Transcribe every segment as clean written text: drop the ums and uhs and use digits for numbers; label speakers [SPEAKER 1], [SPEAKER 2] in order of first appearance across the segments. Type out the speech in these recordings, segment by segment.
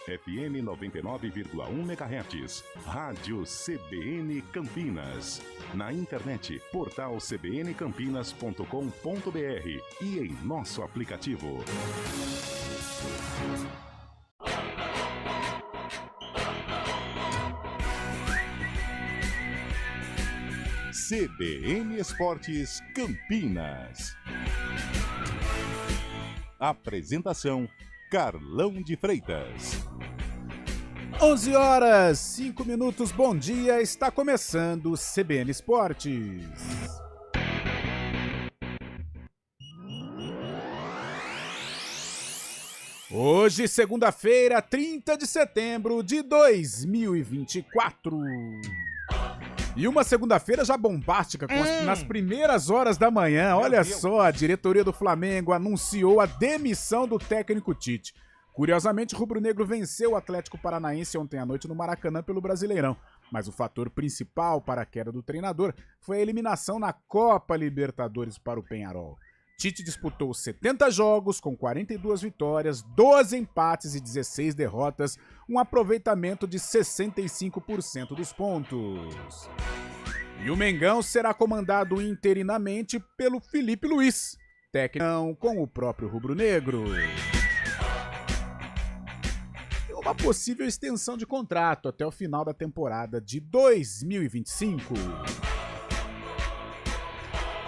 [SPEAKER 1] FM 99,1 MHz. Rádio CBN Campinas. Na internet, portal cbncampinas.com.br e em nosso aplicativo. CBN Esportes Campinas. Apresentação: Carlão de Freitas.
[SPEAKER 2] 11 horas, 5 minutos, bom dia, está começando o CBN Esportes. Hoje, segunda-feira, 30 de setembro de 2024. E uma segunda-feira já bombástica, nas primeiras horas da manhã. Olha só, a diretoria do Flamengo anunciou a demissão do técnico Tite. Curiosamente, o rubro-negro venceu o Atlético Paranaense ontem à noite no Maracanã pelo Brasileirão. Mas o fator principal para a queda do treinador foi a eliminação na Copa Libertadores para o Peñarol. Tite disputou 70 jogos com 42 vitórias, 12 empates e 16 derrotas, um aproveitamento de 65% dos pontos. E o Mengão será comandado interinamente pelo Felipe Luiz, técnico com o próprio rubro-negro. E uma possível extensão de contrato até o final da temporada de 2025.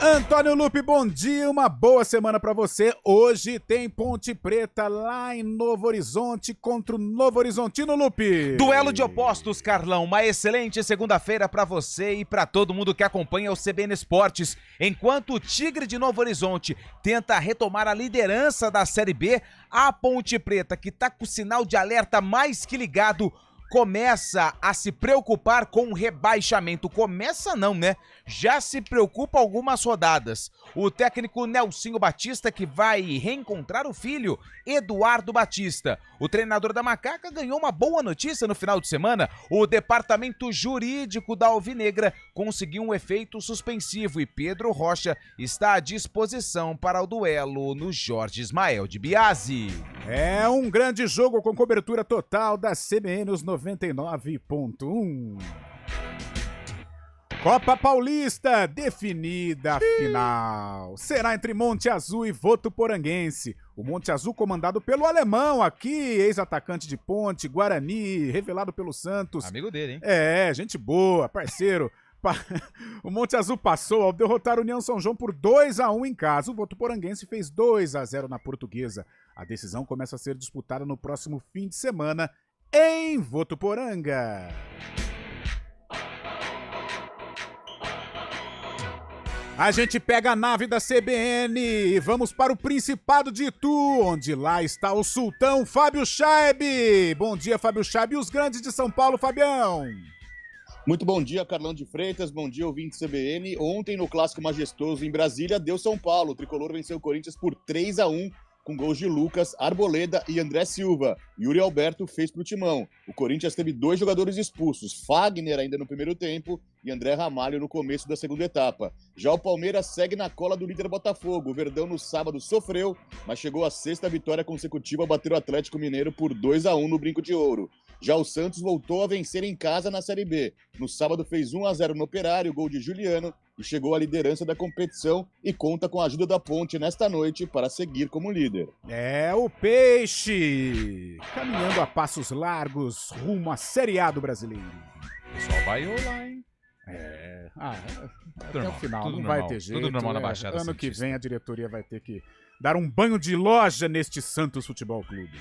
[SPEAKER 2] Antônio Lupe, bom dia, uma boa semana pra você. Hoje tem Ponte Preta lá em Novo Horizonte contra o Novo Horizontino, Lupe.
[SPEAKER 3] Duelo de opostos, Carlão. Uma excelente segunda-feira pra você e pra todo mundo que acompanha o CBN Esportes. Enquanto o Tigre de Novo Horizonte tenta retomar a liderança da Série B, a Ponte Preta, que tá com o sinal de alerta mais que ligado, começa a se preocupar com o rebaixamento. Começa não, né? Já se preocupa algumas rodadas. O técnico Nelsinho Batista, que vai reencontrar o filho, Eduardo Batista. O treinador da Macaca ganhou uma boa notícia no final de semana. O departamento jurídico da Alvinegra conseguiu um efeito suspensivo e Pedro Rocha está à disposição para o duelo no Jorge Ismael de Biasi.
[SPEAKER 2] É um grande jogo com cobertura total da CBN os 99.1. Copa Paulista, definida a final. Será entre Monte Azul e Votuporanguense. O Monte Azul comandado pelo alemão aqui, ex-atacante de Ponte, Guarani, revelado pelo Santos.
[SPEAKER 3] Amigo dele, hein?
[SPEAKER 2] É, gente boa, parceiro. O Monte Azul passou ao derrotar o União São João por 2-1 em casa. O Votuporanguense fez 2-0 na Portuguesa. A decisão começa a ser disputada no próximo fim de semana em Votuporanga. A gente pega a nave da CBN e vamos para o Principado de Itu, onde lá está o sultão Fábio Chaib. Bom dia, Fábio Chaib, e os grandes de São Paulo, Fabião.
[SPEAKER 4] Muito bom dia, Carlão de Freitas, bom dia, ouvinte CBN. Ontem, no Clássico Majestoso em Brasília, deu São Paulo. O Tricolor venceu o Corinthians por 3-1, com gols de Lucas, Arboleda e André Silva. Yuri Alberto fez pro Timão. O Corinthians teve 2 jogadores expulsos, Fagner ainda no primeiro tempo e André Ramalho no começo da segunda etapa. Já o Palmeiras segue na cola do líder Botafogo. O Verdão no sábado sofreu, mas chegou à 6ª vitória consecutiva a bater o Atlético Mineiro por 2-1 no Brinco de Ouro. Já o Santos voltou a vencer em casa na Série B. No sábado fez 1-0 no Operário, gol de Juliano, e chegou à liderança da competição e conta com a ajuda da Ponte nesta noite para seguir como líder.
[SPEAKER 2] É o Peixe, caminhando a passos largos rumo à Série A do Brasileiro.
[SPEAKER 3] O pessoal vai lá, hein?
[SPEAKER 2] Até o final, não
[SPEAKER 3] normal,
[SPEAKER 2] vai ter jeito.
[SPEAKER 3] tudo normal na Baixada
[SPEAKER 2] Ano que
[SPEAKER 3] Santista.
[SPEAKER 2] vem a diretoria vai ter que dar um banho de loja neste Santos Futebol Clube.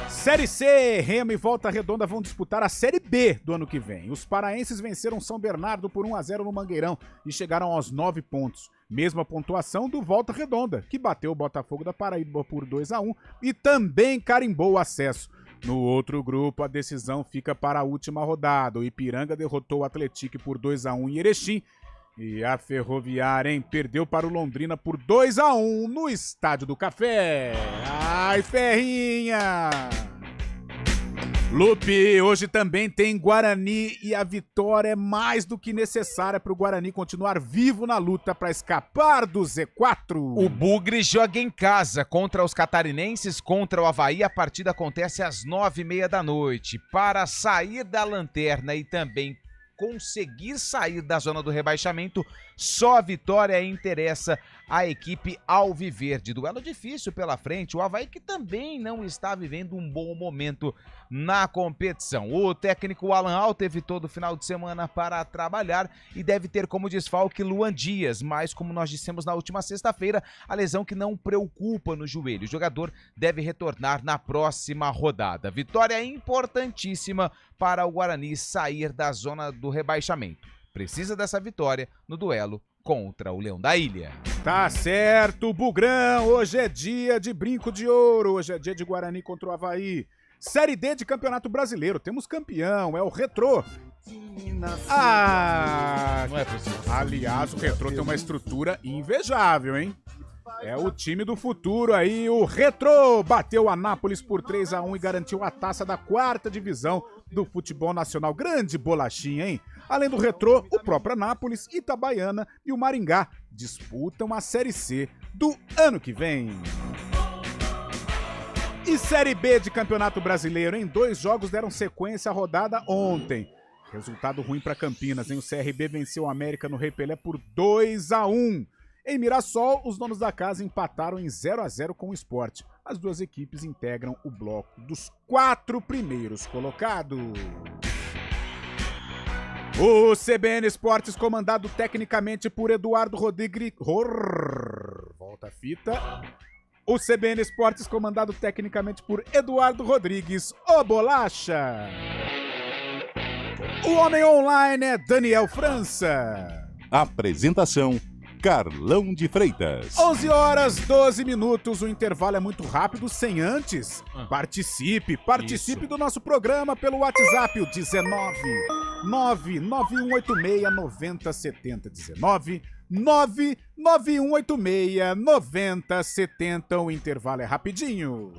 [SPEAKER 2] Série C, Remo e Volta Redonda vão disputar a Série B do ano que vem. Os paraenses venceram São Bernardo por 1-0 no Mangueirão e chegaram aos 9 pontos. Mesma pontuação do Volta Redonda, que bateu o Botafogo da Paraíba por 2-1 e também carimbou o acesso. No outro grupo, a decisão fica para a última rodada. O Ipiranga derrotou o Atlético por 2-1 em Erechim. E a Ferroviária, hein, perdeu para o Londrina por 2-1 no Estádio do Café. Ai, Ferrinha! Lupe, hoje também tem Guarani e a vitória é mais do que necessária para o Guarani continuar vivo na luta para escapar do Z4.
[SPEAKER 3] O Bugre joga em casa contra os catarinenses, contra o Avaí. A partida acontece às 9h30 da noite. Para sair da lanterna e também conseguir sair da zona do rebaixamento, só a vitória interessa à equipe alviverde. Duelo difícil pela frente, o Avaí que também não está vivendo um bom momento na competição. O técnico Alan Al teve todo o final de semana para trabalhar e deve ter como desfalque Luan Dias, mas como nós dissemos na última sexta-feira, a lesão que não preocupa no joelho. O jogador deve retornar na próxima rodada. Vitória importantíssima para o Guarani sair da zona do rebaixamento. Precisa dessa vitória no duelo contra o Leão da Ilha.
[SPEAKER 2] Tá certo, Bugrão, hoje é dia de brinco de ouro, hoje é dia de Guarani contra o Avaí. Série D de Campeonato Brasileiro, temos campeão, é o Retrô.
[SPEAKER 3] Não é possível.
[SPEAKER 2] Aliás, o Retrô tem uma estrutura invejável, hein? É o time do futuro aí, o Retrô bateu a Anápolis por 3-1 e garantiu a taça da 4ª divisão do futebol nacional. Grande bolachinha, hein? Além do Retrô, o próprio Anápolis, Itabaiana e o Maringá disputam a Série C do ano que vem. E Série B de Campeonato Brasileiro, em 2 jogos deram sequência à rodada ontem. Resultado ruim para Campinas, hein? O CRB venceu o América no Rei Pelé por 2-1. Em Mirassol, os donos da casa empataram em 0-0 com o Sport. As duas equipes integram o bloco dos 4 primeiros colocados. O CBN Esportes, comandado tecnicamente por Eduardo Rodrigues... Volta a fita. O CBN Esportes, comandado tecnicamente por Eduardo Rodrigues, o Bolacha. O homem online é Daniel França.
[SPEAKER 1] Apresentação: Carlão de Freitas.
[SPEAKER 2] 11h12, o intervalo é muito rápido, sem antes. Participe do nosso programa pelo WhatsApp, o 19 991869070. O intervalo é rapidinho.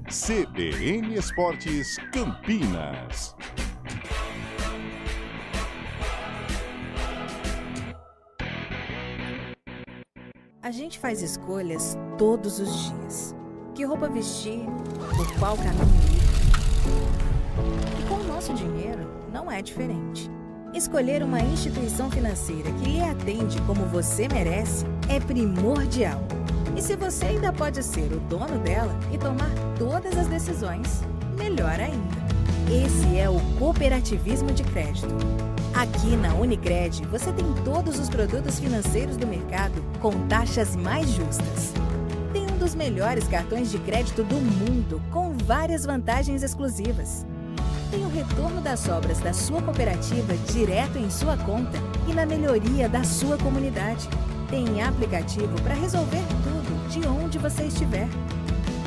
[SPEAKER 1] CBN Esportes Campinas.
[SPEAKER 5] A gente faz escolhas todos os dias. Que roupa vestir, por qual caminho ir. E com o nosso dinheiro não é diferente. Escolher uma instituição financeira que lhe atende como você merece é primordial. E se você ainda pode ser o dono dela e tomar todas as decisões, melhor ainda. Esse é o cooperativismo de crédito. Aqui na Unicred, você tem todos os produtos financeiros do mercado com taxas mais justas. Tem um dos melhores cartões de crédito do mundo, com várias vantagens exclusivas. Tem o retorno das sobras da sua cooperativa direto em sua conta e na melhoria da sua comunidade. Tem aplicativo para resolver tudo de onde você estiver.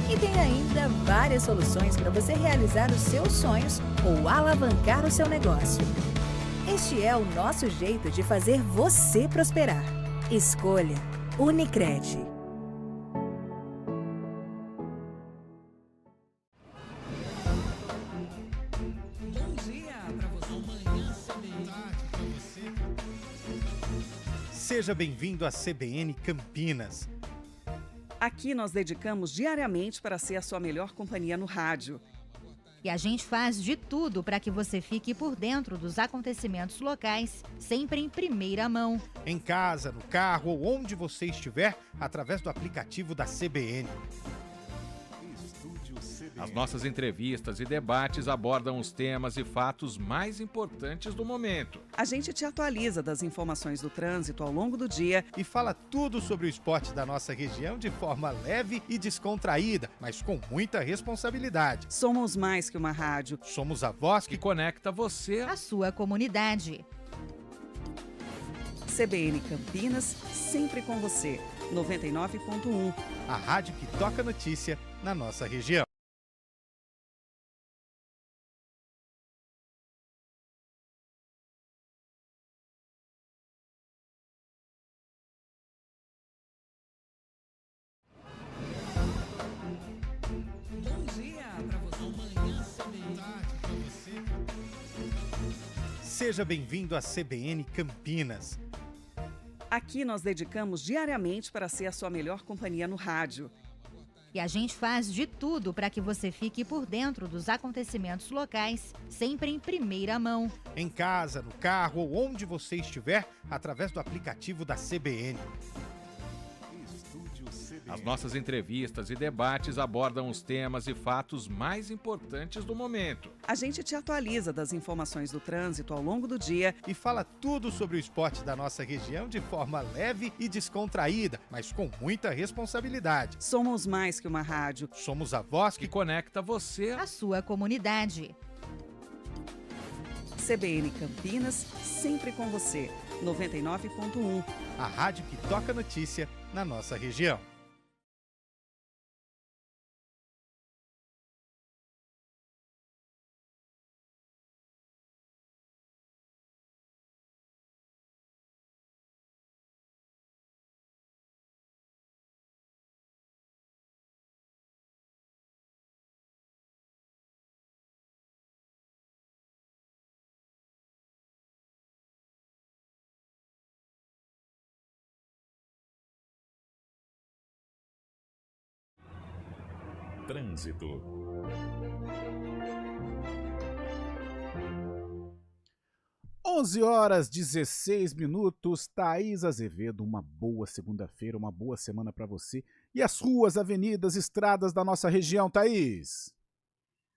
[SPEAKER 5] E tem ainda várias soluções para você realizar os seus sonhos ou alavancar o seu negócio. Este é o nosso jeito de fazer você prosperar. Escolha Unicred.
[SPEAKER 6] Bom dia para você. Amanhã CBN.
[SPEAKER 7] Seja bem-vindo à CBN Campinas.
[SPEAKER 8] Aqui nós dedicamos diariamente para ser a sua melhor companhia no rádio.
[SPEAKER 9] E a gente faz de tudo para que você fique por dentro dos acontecimentos locais, sempre em primeira mão.
[SPEAKER 7] Em casa, no carro ou onde você estiver, através do aplicativo da CBN.
[SPEAKER 10] As nossas entrevistas e debates abordam os temas e fatos mais importantes do momento.
[SPEAKER 8] A gente te atualiza das informações do trânsito ao longo do dia
[SPEAKER 7] E fala tudo sobre o esporte da nossa região de forma leve e descontraída, mas com muita responsabilidade.
[SPEAKER 8] Somos mais que uma rádio.
[SPEAKER 7] Somos a voz
[SPEAKER 10] Que
[SPEAKER 7] que
[SPEAKER 10] conecta você.
[SPEAKER 9] A sua comunidade.
[SPEAKER 8] CBN Campinas, sempre com você. 99.1.
[SPEAKER 7] a rádio que toca notícia na nossa região. Seja bem-vindo à CBN Campinas.
[SPEAKER 8] Aqui nós dedicamos diariamente para ser a sua melhor companhia no rádio.
[SPEAKER 9] E a gente faz de tudo para que você fique por dentro dos acontecimentos locais, sempre em primeira mão.
[SPEAKER 7] Em casa, no carro ou onde você estiver, através do aplicativo da CBN.
[SPEAKER 10] As nossas entrevistas e debates abordam os temas e fatos mais importantes do momento.
[SPEAKER 8] A gente te atualiza das informações do trânsito ao longo do dia
[SPEAKER 7] E fala tudo sobre o esporte da nossa região de forma leve e descontraída, mas com muita responsabilidade.
[SPEAKER 8] Somos mais que uma rádio.
[SPEAKER 7] Somos a voz
[SPEAKER 10] Que
[SPEAKER 7] que
[SPEAKER 10] conecta você.
[SPEAKER 9] A sua comunidade.
[SPEAKER 8] CBN Campinas, sempre com você. 99.1.
[SPEAKER 7] a rádio que toca notícia na nossa região.
[SPEAKER 1] Trânsito.
[SPEAKER 2] Onze horas 16 minutos. Thaís Azevedo, uma boa segunda-feira, uma boa semana para você. E as ruas, avenidas, estradas da nossa região, Thaís?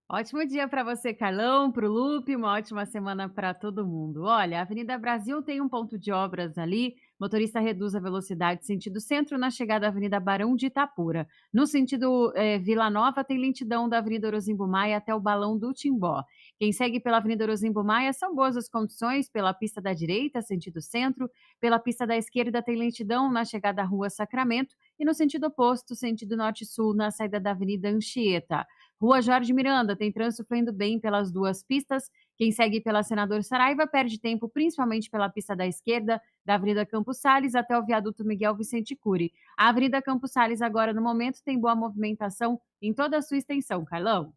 [SPEAKER 11] Ótimo dia para você, Carlão, para o Lupe, uma ótima semana para todo mundo. Olha, a Avenida Brasil tem um ponto de obras ali, motorista reduz a velocidade sentido centro na chegada à Avenida Barão de Itapura. No sentido Vila Nova tem lentidão da Avenida Orozimbo Maia até o Balão do Timbó. Quem segue pela Avenida Orozimbo Maia são boas as condições pela pista da direita, sentido centro, pela pista da esquerda tem lentidão na chegada à Rua Sacramento e no sentido oposto, sentido norte-sul, na saída da Avenida Anchieta. Rua Jorge Miranda tem trânsito fluindo bem pelas duas pistas. Quem segue pela Senador Saraiva perde tempo principalmente pela pista da esquerda, da Avenida Campos Sales até o viaduto Miguel Vicente Cury. A Avenida Campos Sales agora no momento tem boa movimentação em toda a sua extensão, Carlão.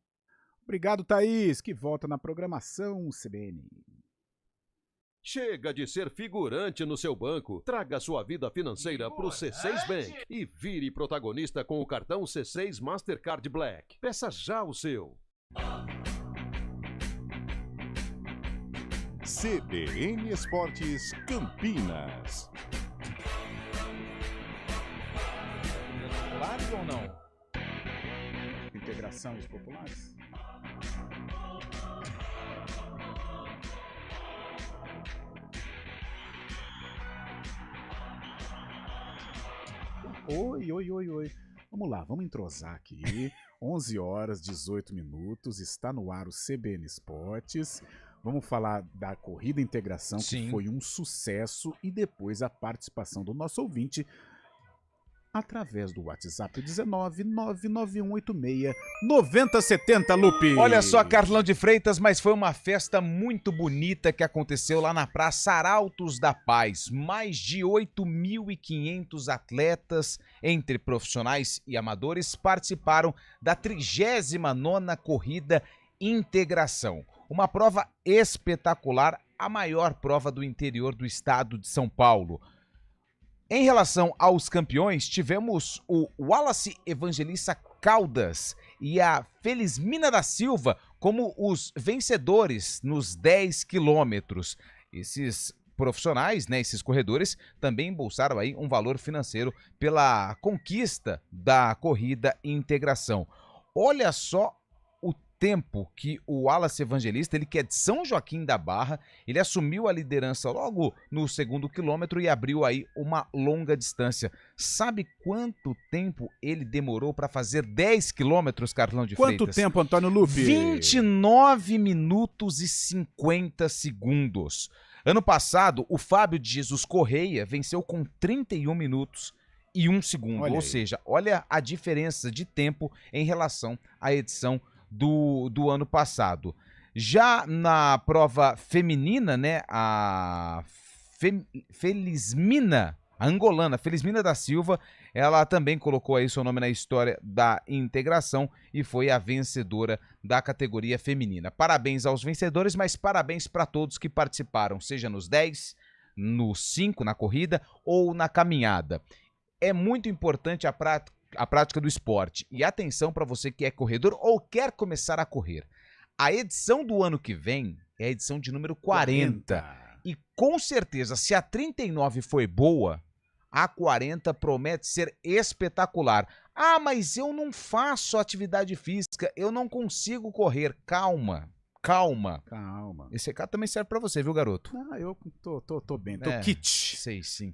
[SPEAKER 2] Obrigado, Thaís, que volta na programação CBN.
[SPEAKER 12] Chega de ser figurante no seu banco. Traga sua vida financeira para o C6 Bank e vire protagonista com o cartão C6 Mastercard Black. Peça já o seu.
[SPEAKER 1] CBN Esportes Campinas.
[SPEAKER 3] Claro ou não?
[SPEAKER 2] Integração dos populares. Oi. Vamos lá, vamos entrosar aqui. 11 horas, 18 minutos, está no ar o CBN Esportes. Vamos falar da Corrida Integração,
[SPEAKER 3] Sim.
[SPEAKER 2] que foi um sucesso, e depois a participação do nosso ouvinte através do WhatsApp 19991869070, Lupe.
[SPEAKER 3] Olha só, Carlão de Freitas, mas foi uma festa muito bonita que aconteceu lá na Praça Arautos da Paz. Mais de 8.500 atletas, entre profissionais e amadores, participaram da 39ª Corrida Integração. Uma prova espetacular, a maior prova do interior do estado de São Paulo. Em relação aos campeões, tivemos o Wallace Evangelista Caldas e a Felizmina da Silva como os vencedores nos 10 quilômetros. Esses profissionais, né, esses corredores, também embolsaram aí um valor financeiro pela conquista da Corrida Integração. Olha só o tempo que o Wallace Evangelista, ele que é de São Joaquim da Barra, ele assumiu a liderança logo no segundo quilômetro e abriu aí uma longa distância. Sabe quanto tempo ele demorou para fazer 10 quilômetros, Carlão de Freitas?
[SPEAKER 2] Quanto tempo, Antônio Lupe?
[SPEAKER 3] 29 minutos e 50 segundos. Ano passado, o Fábio de Jesus Correia venceu com 31 minutos e 1 segundo. Ou seja, olha a diferença de tempo em relação à edição do ano passado. Já na prova feminina, né, a Felizmina, a angolana Felizmina da Silva, ela também colocou aí seu nome na história da integração e foi a vencedora da categoria feminina. Parabéns aos vencedores, mas parabéns para todos que participaram, seja nos 10, nos 5 na corrida ou na caminhada. É muito importante a prática do esporte. E atenção para você que é corredor ou quer começar a correr. A edição do ano que vem é a edição de número 40. E com certeza, se a 39 foi boa, a 40 promete ser espetacular. Ah, mas eu não faço atividade física, eu não consigo correr. Calma. Esse recado também serve pra você, viu, garoto?
[SPEAKER 2] Ah, eu tô bem, tô kit.
[SPEAKER 3] Sei sim.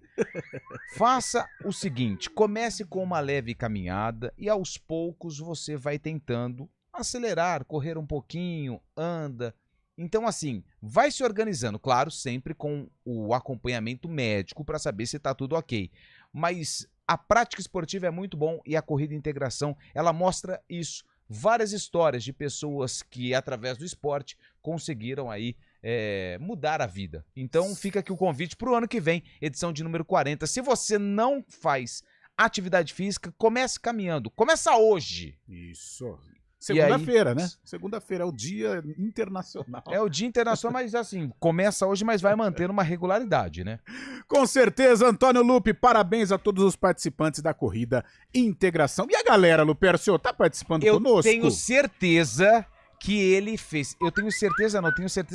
[SPEAKER 3] Faça o seguinte, comece com uma leve caminhada e aos poucos você vai tentando acelerar, correr um pouquinho, anda. Então, assim, vai se organizando, claro, sempre com o acompanhamento médico para saber se tá tudo ok. Mas a prática esportiva é muito bom e a corrida integração, ela mostra isso. Várias histórias de pessoas que, através do esporte, conseguiram aí mudar a vida. Então, fica aqui o convite para o ano que vem, edição de número 40. Se você não faz física, comece caminhando. Começa hoje.
[SPEAKER 2] Isso. Segunda-feira, né? Segunda-feira é o Dia Internacional.
[SPEAKER 3] É o Dia Internacional, mas assim, começa hoje, mas vai manter uma regularidade, né?
[SPEAKER 2] Com certeza, Antônio Lupe, parabéns a todos os participantes da corrida Integração. E a galera, Lupercio, tá participando conosco?
[SPEAKER 3] Eu tenho certeza que ele fez. Eu tenho certeza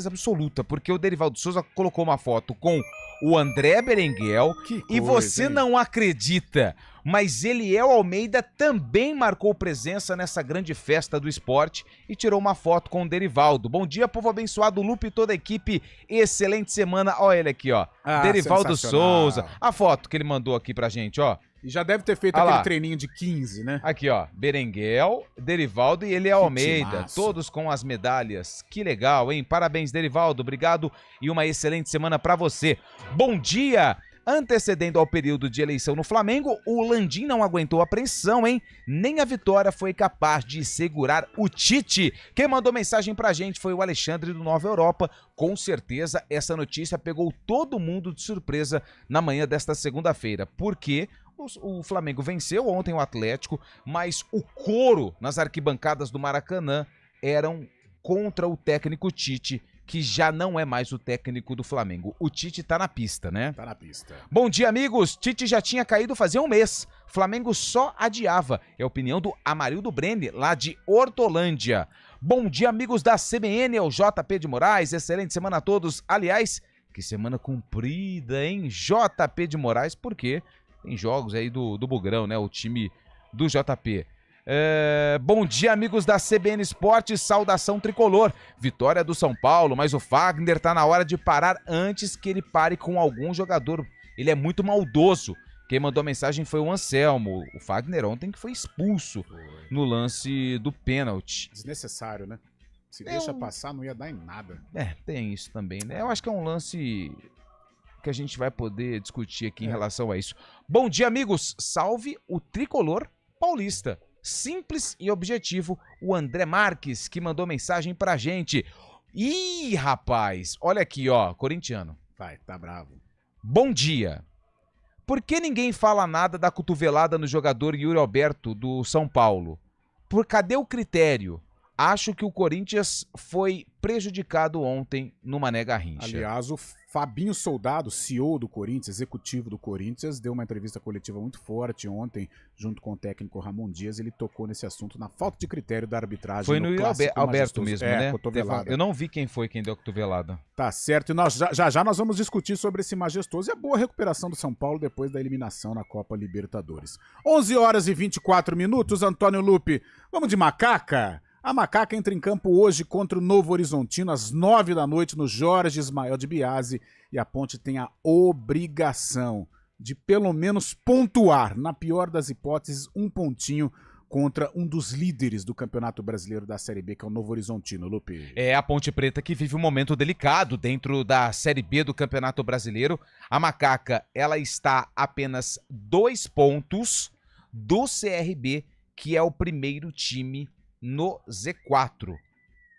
[SPEAKER 3] absoluta, porque o Derivaldo Souza colocou uma foto com o André Berenguel e você não acredita, mas Eliel Almeida também marcou presença nessa grande festa do esporte e tirou uma foto com o Derivaldo. Bom dia, povo abençoado, Lupe e toda a equipe, excelente semana. Olha ele aqui, ó, Derivaldo Souza, a foto que ele mandou aqui pra gente, ó.
[SPEAKER 2] E já deve ter feito aquele treininho de 15, né?
[SPEAKER 3] Aqui, ó, Berenguel, Derivaldo e Eliel Almeida, todos com as medalhas. Que legal, hein? Parabéns, Derivaldo, obrigado e uma excelente semana pra você. Bom dia! Antecedendo ao período de eleição no Flamengo, o Landim não aguentou a pressão, hein? Nem a vitória foi capaz de segurar o Tite. Quem mandou mensagem pra gente foi o Alexandre do Nova Europa. Com certeza, essa notícia pegou todo mundo de surpresa na manhã desta segunda-feira. Porque o Flamengo venceu ontem o Atlético, mas o coro nas arquibancadas do Maracanã eram contra o técnico Tite, que já não é mais o técnico do Flamengo. O Tite tá na pista, né?
[SPEAKER 2] Tá na pista.
[SPEAKER 3] Bom dia, amigos. Tite já tinha caído fazia um mês. Flamengo só adiava. É a opinião do Amarildo Brene, lá de Hortolândia. Bom dia, amigos da CBN, é o JP de Moraes. Excelente semana a todos. Aliás, que semana comprida, hein? JP de Moraes, porque tem jogos aí do Bugrão, né? O time do JP. Bom dia, amigos da CBN Esportes, saudação tricolor, vitória do São Paulo, mas o Fagner tá na hora de parar antes que ele pare com algum jogador, ele é muito maldoso. Quem mandou a mensagem foi o Anselmo. O Fagner ontem que foi expulso no lance do pênalti.
[SPEAKER 2] Desnecessário, né? Se deixa passar não ia dar em nada.
[SPEAKER 3] Tem isso também, né? Eu acho que é um lance que a gente vai poder discutir aqui em relação a isso. Bom dia, amigos, salve o tricolor paulista. Simples e objetivo, o André Marques, que mandou mensagem pra gente. Ih, rapaz, olha aqui, ó, corintiano.
[SPEAKER 2] Vai, tá bravo.
[SPEAKER 3] Bom dia. Por que ninguém fala nada da cotovelada no jogador Yuri Alberto do São Paulo? Cadê o critério? Acho que o Corinthians foi prejudicado ontem no Mané Garrincha.
[SPEAKER 2] Aliás, o Fabinho Soldado, CEO do Corinthians, executivo do Corinthians, deu uma entrevista coletiva muito forte ontem, junto com o técnico Ramon Dias. Ele tocou nesse assunto, na falta de critério da arbitragem.
[SPEAKER 3] Foi no Alberto mesmo, né?
[SPEAKER 2] Cotovelada.
[SPEAKER 3] Eu não vi quem deu a cotovelada.
[SPEAKER 2] Tá certo. E nós, já nós vamos discutir sobre esse majestoso e a boa recuperação do São Paulo depois da eliminação na Copa Libertadores. 11 horas e 24 minutos, Antônio Lupe. Vamos de macaca? A Macaca entra em campo hoje contra o Novo Horizontino às 9 da noite no Jorge Ismael de Biasi e a Ponte tem a obrigação de pelo menos pontuar, na pior das hipóteses, um pontinho contra um dos líderes do Campeonato Brasileiro da Série B, que é o Novo Horizontino, Lupe.
[SPEAKER 3] É a Ponte Preta que vive um momento delicado dentro da Série B do Campeonato Brasileiro. A Macaca, ela está a apenas 2 pontos do CRB, que é o primeiro time no Z4.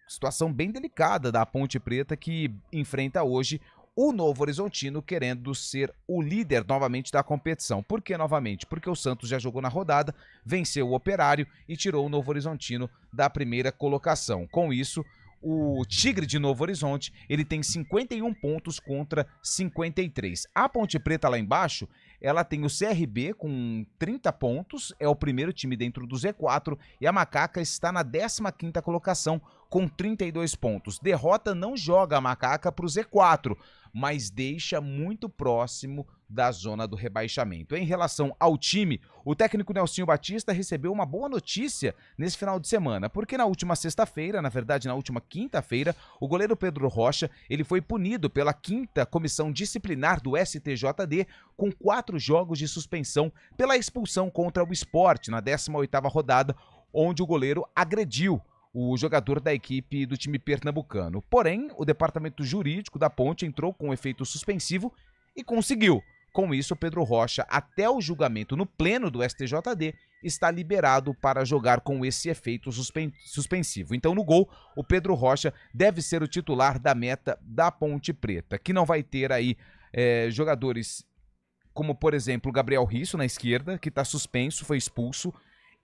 [SPEAKER 3] Situação bem delicada da Ponte Preta, que enfrenta hoje o Novo Horizontino querendo ser o líder novamente da competição. Por que novamente? Porque o Santos já jogou na rodada, venceu o Operário e tirou o Novo Horizontino da primeira colocação. Com isso, o Tigre de Novo Horizonte, ele tem 51 pontos contra 53. A Ponte Preta lá embaixo, ela tem o CRB com 30 pontos, é o primeiro time dentro do Z4, e a Macaca está na 15ª colocação com 32 pontos. Derrota não joga a Macaca para o Z4, mas deixa muito próximo da zona do rebaixamento. Em relação ao time, o técnico Nelsinho Batista recebeu uma boa notícia nesse final de semana, porque na última sexta-feira, na verdade na última quinta-feira, o goleiro Pedro Rocha, ele foi punido pela 5ª Comissão Disciplinar do STJD com 4 jogos de suspensão pela expulsão contra o Sport na 18ª rodada, onde o goleiro agrediu o jogador da equipe do time pernambucano. Porém, o departamento jurídico da Ponte entrou com efeito suspensivo e conseguiu. Com isso, o Pedro Rocha, até o julgamento no pleno do STJD, está liberado para jogar com esse efeito suspensivo. Então, no gol, o Pedro Rocha deve ser o titular da meta da Ponte Preta, que não vai ter aí jogadores como, por exemplo, o Gabriel Risso na esquerda, que está suspenso, foi expulso,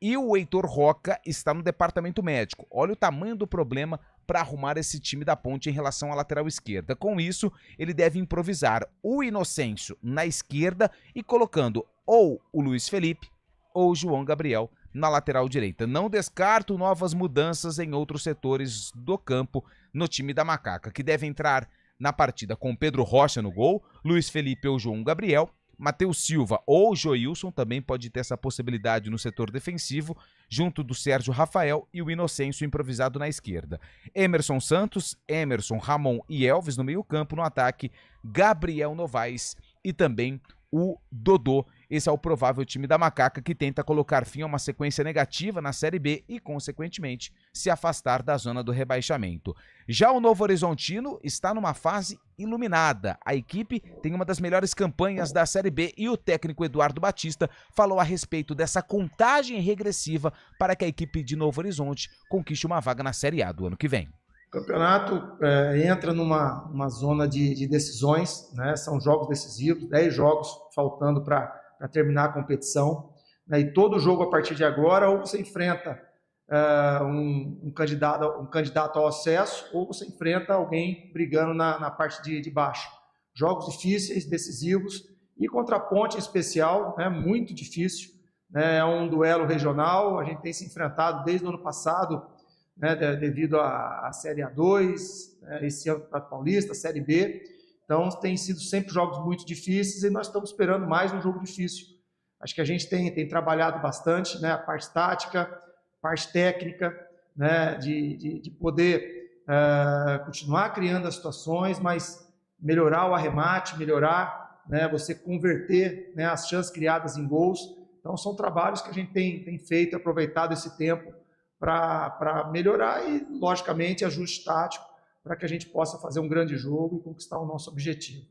[SPEAKER 3] e o Heitor Roca está no departamento médico. Olha o tamanho do problema para arrumar esse time da Ponte em relação à lateral esquerda. Com isso, ele deve improvisar o Inocêncio na esquerda e colocando ou o Luiz Felipe ou o João Gabriel na lateral direita. Não descarto novas mudanças em outros setores do campo no time da Macaca, que deve entrar na partida com Pedro Rocha no gol, Luiz Felipe ou João Gabriel, Matheus Silva ou Joilson também pode ter essa possibilidade no setor defensivo, junto do Sérgio Rafael e o Inocêncio improvisado na esquerda. Emerson Santos, Emerson, Ramon e Elvis no meio-campo, no ataque, Gabriel Novaes e também o Dodô. Esse é o provável time da Macaca, que tenta colocar fim a uma sequência negativa na Série B e, consequentemente, se afastar da zona do rebaixamento. Já o Novo Horizontino está numa fase iluminada. A equipe tem uma das melhores campanhas da Série B e o técnico Eduardo Batista falou a respeito dessa contagem regressiva para que a equipe de Novo Horizonte conquiste uma vaga na Série A do ano que vem.
[SPEAKER 13] O campeonato entra numa zona de decisões, né? São jogos decisivos, 10 jogos faltando para terminar a competição, né? E todo jogo a partir de agora, ou você enfrenta um candidato ao acesso, ou você enfrenta alguém brigando na parte de baixo. Jogos difíceis, decisivos, e contra a Ponte em especial, né? Muito difícil, né? É um duelo regional, a gente tem se enfrentado desde o ano passado, né, devido à Série A2, esse ano para Paulista, Série B. Então, tem sido sempre jogos muito difíceis e nós estamos esperando mais um jogo difícil. Acho que a gente tem trabalhado bastante, né, a parte tática, parte técnica, né, de poder continuar criando as situações, mas melhorar o arremate, melhorar, né, você converter, né, as chances criadas em gols. Então, são trabalhos que a gente tem feito, aproveitado esse tempo para melhorar e, logicamente, ajuste tático para que a gente possa fazer um grande jogo e conquistar o nosso objetivo.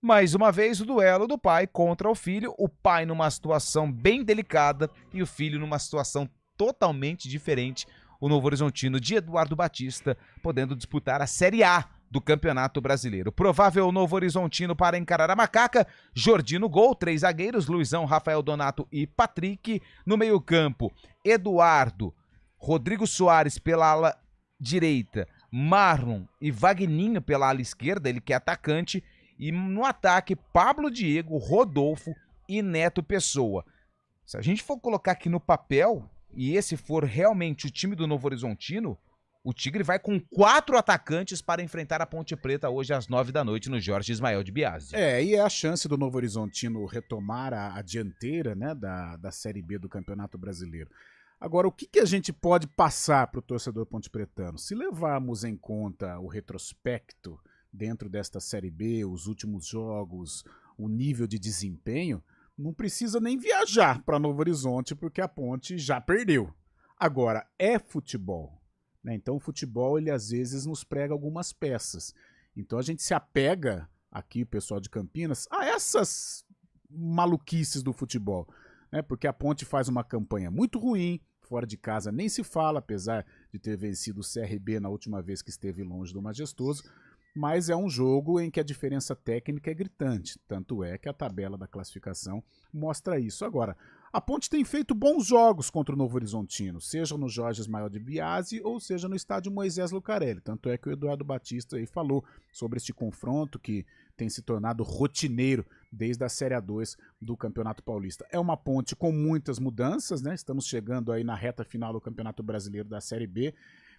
[SPEAKER 3] Mais uma vez o duelo do pai contra o filho, o pai numa situação bem delicada e o filho numa situação totalmente diferente. O Novo Horizontino de Eduardo Batista podendo disputar a Série A do Campeonato Brasileiro. Provável Novo Horizontino para encarar a Macaca: Jordi no gol, 3 zagueiros, Luizão, Rafael Donato e Patrick. No meio-campo, Eduardo, Rodrigo Soares pela ala direita, Marlon e Vagninho pela ala esquerda, ele que é atacante, e no ataque, Pablo Diego, Rodolfo e Neto Pessoa. Se a gente for colocar aqui no papel, e esse for realmente o time do Novo Horizontino, o Tigre vai com 4 atacantes para enfrentar a Ponte Preta hoje às 9 da noite no Jorge Ismael de Biasi.
[SPEAKER 2] E é a chance do Novo Horizontino retomar a dianteira, né, da Série B do Campeonato Brasileiro. Agora, o que a gente pode passar para o torcedor pontepretano? Se levarmos em conta o retrospecto dentro desta Série B, os últimos jogos, o nível de desempenho, não precisa nem viajar para Novo Horizonte, porque a Ponte já perdeu. Agora, é futebol, né? Então o futebol, ele às vezes nos prega algumas peças. Então a gente se apega, aqui o pessoal de Campinas, a essas maluquices do futebol, né? Porque a Ponte faz uma campanha muito ruim, fora de casa nem se fala, apesar de ter vencido o CRB na última vez que esteve longe do Majestoso. mas é um jogo em que a diferença técnica é gritante. Tanto é que a tabela da classificação mostra isso. Agora, a Ponte tem feito bons jogos contra o Novo Horizontino, seja no Jorge Ismael de Biasi ou seja no estádio Moisés Lucarelli. Tanto é que o Eduardo Batista aí falou sobre este confronto que tem se tornado rotineiro desde a Série A2 do Campeonato Paulista. É uma Ponte com muitas mudanças, né? Estamos chegando aí na reta final do Campeonato Brasileiro da Série B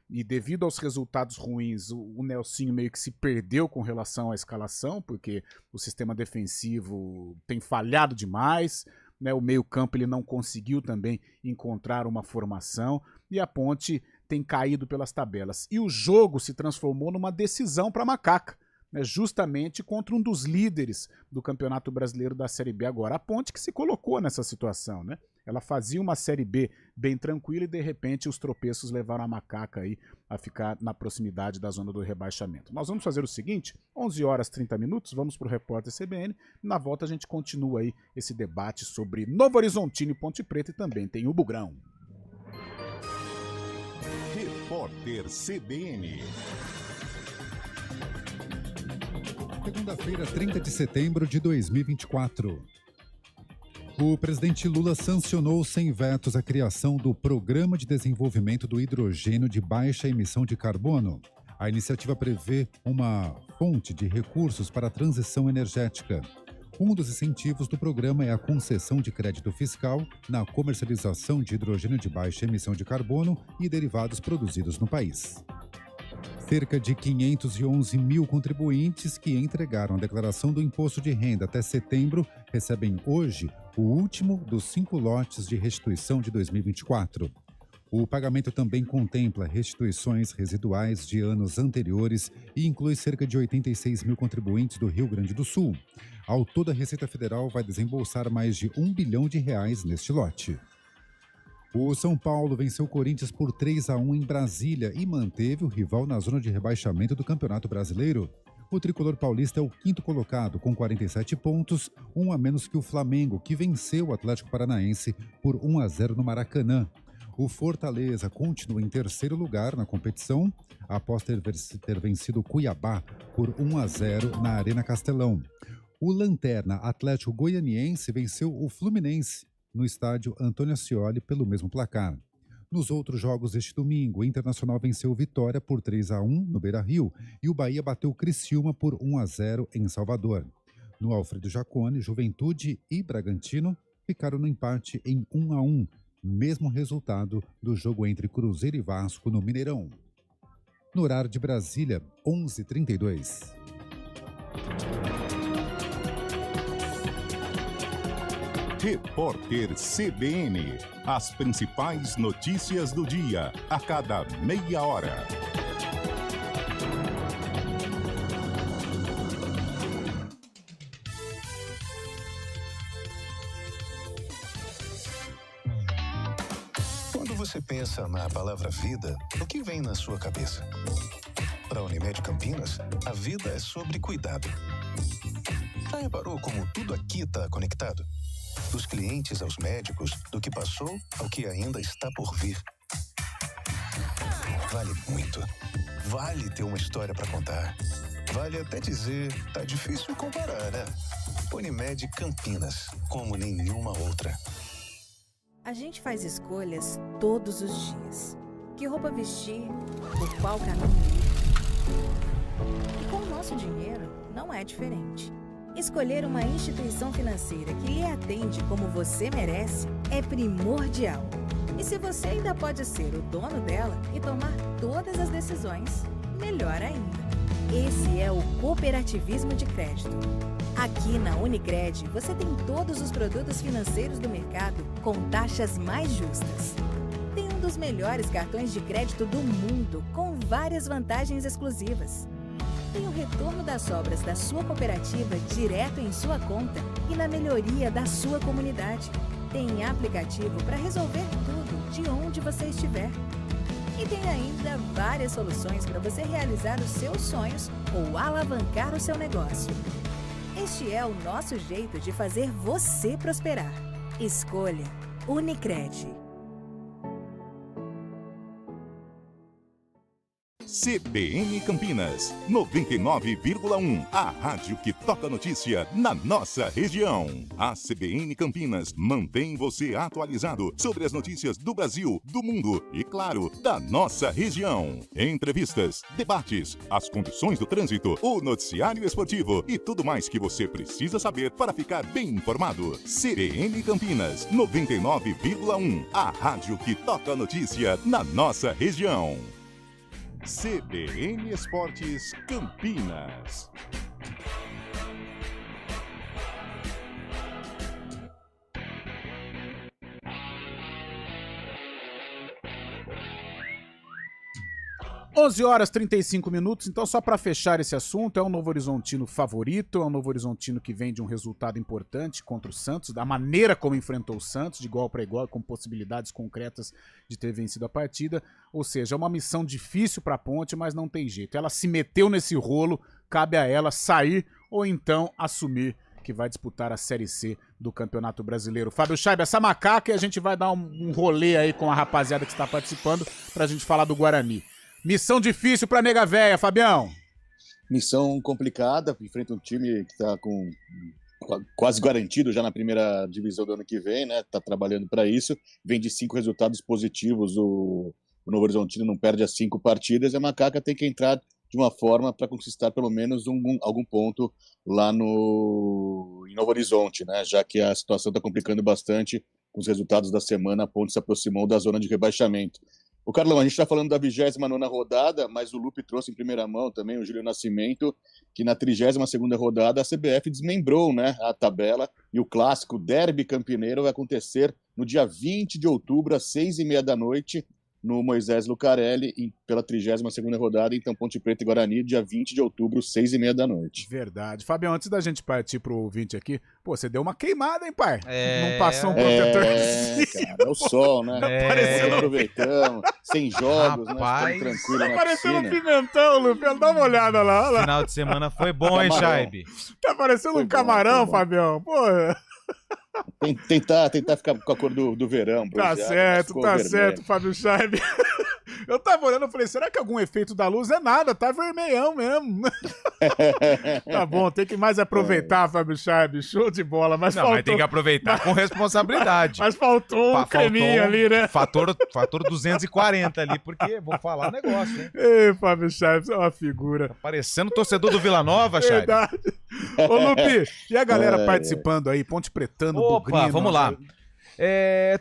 [SPEAKER 2] e devido aos resultados ruins, o Nelsinho meio que se perdeu com relação à escalação, porque o sistema defensivo tem falhado demais, né? O meio-campo ele não conseguiu também encontrar uma formação e a Ponte tem caído pelas tabelas. E o jogo se transformou numa decisão para a Macaca, né? Justamente contra um dos líderes do Campeonato Brasileiro da Série B agora. A Ponte que se colocou nessa situação, né? Ela fazia uma Série B bem tranquila e de repente os tropeços levaram a Macaca aí a ficar na proximidade da zona do rebaixamento. Nós vamos fazer o seguinte, 11 horas 30 minutos, vamos para o Repórter CBN. Na volta a gente continua aí esse debate sobre Novo Horizontino e Ponte Preta e também tem o Bugrão.
[SPEAKER 1] Repórter CBN.
[SPEAKER 14] Segunda-feira, 30 de setembro de 2024. O presidente Lula sancionou sem vetos a criação do Programa de Desenvolvimento do Hidrogênio de Baixa Emissão de Carbono. A iniciativa prevê uma fonte de recursos para a transição energética. Um dos incentivos do programa é a concessão de crédito fiscal na comercialização de hidrogênio de baixa emissão de carbono e derivados produzidos no país. Cerca de 511 mil contribuintes que entregaram a declaração do imposto de renda até setembro recebem hoje o último dos 5 lotes de restituição de 2024. O pagamento também contempla restituições residuais de anos anteriores e inclui cerca de 86 mil contribuintes do Rio Grande do Sul. Ao todo, a Receita Federal vai desembolsar mais de R$1 bilhão neste lote. O São Paulo venceu o Corinthians por 3-1 em Brasília e manteve o rival na zona de rebaixamento do Campeonato Brasileiro. O tricolor paulista é o 5º colocado, com 47 pontos, um a menos que o Flamengo, que venceu o Atlético Paranaense por 1-0 no Maracanã. O Fortaleza continua em 3º lugar na competição, após ter vencido o Cuiabá por 1-0 na Arena Castelão. O Lanterna Atlético Goianiense venceu o Fluminense no estádio Antônio Ascioli pelo mesmo placar. Nos outros jogos deste domingo, o Internacional venceu o Vitória por 3-1 no Beira-Rio e o Bahia bateu o Criciúma por 1-0 em Salvador. No Alfredo Jaconi, Juventude e Bragantino ficaram no empate em 1-1, mesmo resultado do jogo entre Cruzeiro e Vasco no Mineirão. No horário de Brasília, 11h32.
[SPEAKER 1] Repórter CBN. As principais notícias do dia, a cada meia hora.
[SPEAKER 15] Quando você pensa na palavra vida, o que vem na sua cabeça? Para a Unimed Campinas, a vida é sobre cuidado. Já reparou como tudo aqui está conectado? Dos clientes aos médicos, do que passou ao que ainda está por vir. Vale muito. Vale ter uma história para contar. Vale até dizer, tá difícil comparar, né? Unimed Campinas, como nenhuma outra.
[SPEAKER 5] A gente faz escolhas todos os dias. Que roupa vestir, por qual caminho ir. E com o nosso dinheiro, não é diferente. Escolher uma instituição financeira que lhe atende como você merece é primordial. E se você ainda pode ser o dono dela e tomar todas as decisões, melhor ainda. Esse é o cooperativismo de crédito. Aqui na Unicred, você tem todos os produtos financeiros do mercado com taxas mais justas. Tem um dos melhores cartões de crédito do mundo, com várias vantagens exclusivas. Tem o retorno das sobras da sua cooperativa direto em sua conta e na melhoria da sua comunidade. Tem aplicativo para resolver tudo de onde você estiver. E tem ainda várias soluções para você realizar os seus sonhos ou alavancar o seu negócio. Este é o nosso jeito de fazer você prosperar. Escolha Unicred.
[SPEAKER 1] CBN Campinas, 99,1. A rádio que toca notícia na nossa região. A CBN Campinas mantém você atualizado sobre as notícias do Brasil, do mundo e, claro, da nossa região. Entrevistas, debates, as condições do trânsito, o noticiário esportivo e tudo mais que você precisa saber para ficar bem informado. CBN Campinas, 99,1. A rádio que toca notícia na nossa região. CBN Esportes Campinas.
[SPEAKER 2] Onze horas 35 minutos, então só para fechar esse assunto, é um Novo Horizontino favorito, é um Novo Horizontino que vem de um resultado importante contra o Santos, da maneira como enfrentou o Santos, de igual para igual, com possibilidades concretas de ter vencido a partida, ou seja, é uma missão difícil para a Ponte, mas não tem jeito, ela se meteu nesse rolo, cabe a ela sair ou então assumir que vai disputar a Série C do Campeonato Brasileiro. Fábio Scheibe, essa macaca, e a gente vai dar um rolê aí com a rapaziada que está participando pra gente falar do Guarani. Missão difícil pra nega véia, Fabião.
[SPEAKER 4] Missão complicada, enfrenta um time que está com quase garantido já na primeira divisão do ano que vem, né? Tá trabalhando para isso. Vem de 5 resultados positivos, o Novo Horizontino não perde as 5 partidas, e a Macaca tem que entrar de uma forma para conquistar pelo menos algum ponto lá em Novo Horizonte, né? Já que a situação está complicando bastante com os resultados da semana, a Ponte se aproximou da zona de rebaixamento. O Carlão, a gente está falando da 29ª rodada, mas o Lupe trouxe em primeira mão também o Júlio Nascimento, que na 32ª rodada a CBF desmembrou, né, a tabela, e o clássico Derby Campineiro vai acontecer no dia 20 de outubro, às 6h30 da noite, no Moisés Lucarelli, pela 32ª rodada, então Ponte Preta e Guarani, dia 20 de outubro, 6h30 da noite.
[SPEAKER 2] Verdade. Fabião, antes da gente partir pro ouvinte aqui, pô, você deu uma queimada, hein, pai? Não passou um protetor
[SPEAKER 4] cara, é o sol, né? Aproveitamos, sem jogos,
[SPEAKER 3] rapaz,
[SPEAKER 4] né? Tranquilo
[SPEAKER 2] tá
[SPEAKER 4] na
[SPEAKER 2] parecendo
[SPEAKER 4] piscina.
[SPEAKER 2] um pimentão, Lupe, dá uma olhada lá, olha lá.
[SPEAKER 3] Final de semana foi bom, hein, Scheibe?
[SPEAKER 2] Tá parecendo um camarão, Fabião, pô.
[SPEAKER 4] Tentar ficar com a cor do verão.
[SPEAKER 2] Tá certo, Fábio Scheibe. Eu tava olhando e falei, será que algum efeito da luz? É nada, tá vermelhão mesmo. Tá bom, tem que mais aproveitar, Fábio Scheibe, show de bola. Mas
[SPEAKER 3] tem que aproveitar com responsabilidade.
[SPEAKER 2] Mas faltou um creminho ali, né?
[SPEAKER 3] Fator 240 ali, porque vou falar um negócio, hein?
[SPEAKER 2] Ei, Fábio Scheibe, você é uma figura.
[SPEAKER 3] Tá parecendo torcedor do Vila Nova, Scheibe.
[SPEAKER 2] Verdade. Ô, Lupi, e a galera participando aí, Ponte Pretano,
[SPEAKER 3] Opa, vamos lá.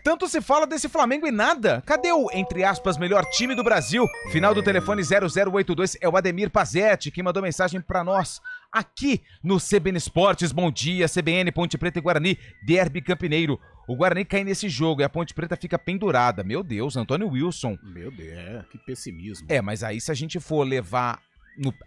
[SPEAKER 3] Tanto se fala desse Flamengo e nada. Cadê o, entre aspas, melhor time do Brasil? Final do telefone 0082 é o Ademir Pazetti, que mandou mensagem pra nós aqui no CBN Esportes. Bom dia, CBN, Ponte Preta e Guarani, Derby Campineiro. O Guarani cai nesse jogo e a Ponte Preta fica pendurada. Meu Deus, Antônio Wilson.
[SPEAKER 2] Meu Deus, que pessimismo.
[SPEAKER 3] Mas aí se a gente for levar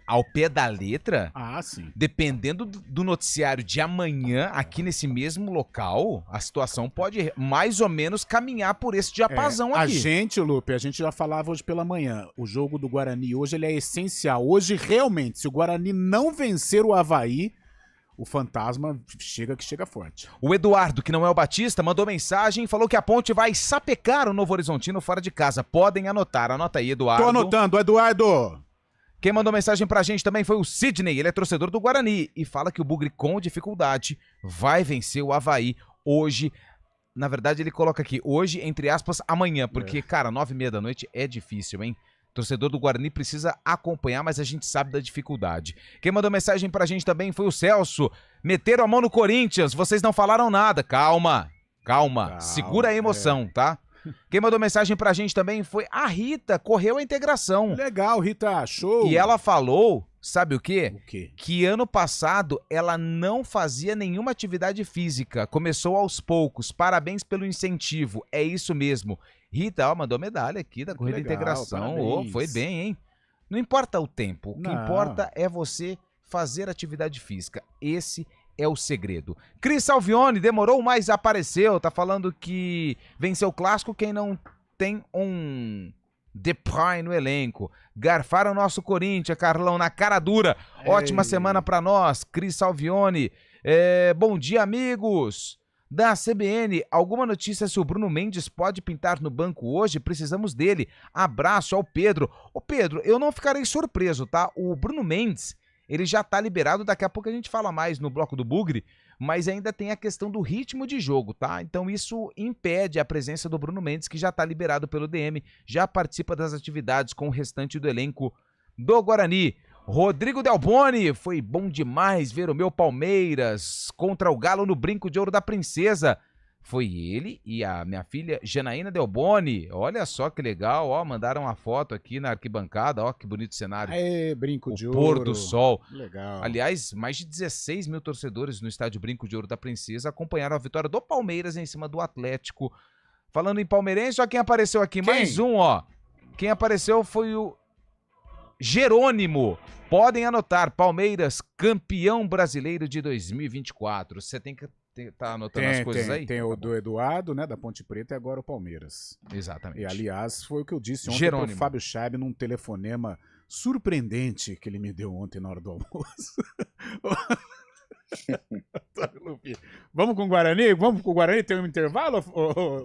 [SPEAKER 3] ao pé da letra,
[SPEAKER 2] sim.
[SPEAKER 3] Dependendo do noticiário de amanhã, aqui nesse mesmo local, a situação pode mais ou menos caminhar por esse diapasão aqui.
[SPEAKER 2] Lupe, a gente já falava hoje pela manhã, o jogo do Guarani hoje ele é essencial. Hoje, realmente, se o Guarani não vencer o Avaí, o fantasma chega forte.
[SPEAKER 3] O Eduardo, que não é o Batista, mandou mensagem e falou que a Ponte vai sapecar o Novo Horizontino fora de casa. Podem anotar. Anota aí, Eduardo.
[SPEAKER 2] Tô anotando, Eduardo.
[SPEAKER 3] Quem mandou mensagem pra gente também foi o Sidney, ele é torcedor do Guarani e fala que o Bugre com dificuldade vai vencer o Avaí hoje. Na verdade ele coloca aqui, hoje, entre aspas, amanhã, porque, cara, 9h30 da noite é difícil, hein? Torcedor do Guarani precisa acompanhar, mas a gente sabe da dificuldade. Quem mandou mensagem pra gente também foi o Celso. Meteram a mão no Corinthians, vocês não falaram nada. Calma, segura a emoção, tá? Quem mandou mensagem pra gente também foi a Rita, correu a integração.
[SPEAKER 2] Legal, Rita, show.
[SPEAKER 3] E ela falou, sabe o quê?
[SPEAKER 2] O quê?
[SPEAKER 3] Que ano passado ela não fazia nenhuma atividade física, começou aos poucos. Parabéns pelo incentivo, é isso mesmo. Rita, mandou medalha aqui da corrida de integração. Foi bem, hein? Não importa o tempo, o que importa é você fazer atividade física. Esse é o segredo. Cris Salvione demorou, mas apareceu. Tá falando que venceu o clássico quem não tem um Depay no elenco. Garfaram o nosso Corinthians, Carlão, na cara dura. Ótima semana pra nós, Cris Salvione. Bom dia, amigos. da CBN. Alguma notícia se o Bruno Mendes pode pintar no banco hoje? Precisamos dele. Abraço ao Pedro. Ô Pedro, eu não ficarei surpreso, tá? O Bruno Mendes, ele já tá liberado, daqui a pouco a gente fala mais no bloco do Bugre, mas ainda tem a questão do ritmo de jogo, tá? Então isso impede a presença do Bruno Mendes, que já tá liberado pelo DM, já participa das atividades com o restante do elenco do Guarani. Rodrigo Delboni, foi bom demais ver o meu Palmeiras contra o Galo no Brinco de Ouro da Princesa. Foi ele e a minha filha Janaína Delboni. Olha só que legal, ó, mandaram uma foto aqui na arquibancada, ó, que bonito cenário.
[SPEAKER 2] Aê, Brinco de Ouro.
[SPEAKER 3] Pôr do sol.
[SPEAKER 2] Legal.
[SPEAKER 3] Aliás, mais de 16 mil torcedores no estádio Brinco de Ouro da Princesa acompanharam a vitória do Palmeiras em cima do Atlético. Falando em palmeirense, ó quem apareceu aqui, mais um, ó. Quem apareceu foi o Jerônimo. Podem anotar, Palmeiras, campeão brasileiro de 2024. Você tem que tá anotando as coisas aí?
[SPEAKER 2] Tem o do Eduardo, né, da Ponte Preta, e agora o Palmeiras.
[SPEAKER 3] Exatamente.
[SPEAKER 2] E, aliás, foi o que eu disse ontem
[SPEAKER 3] Jerônimo.
[SPEAKER 2] pro Fábio Chaib num telefonema surpreendente que ele me deu ontem na hora do almoço. Vamos com o Guarani? Vamos com o Guarani? Tem um intervalo?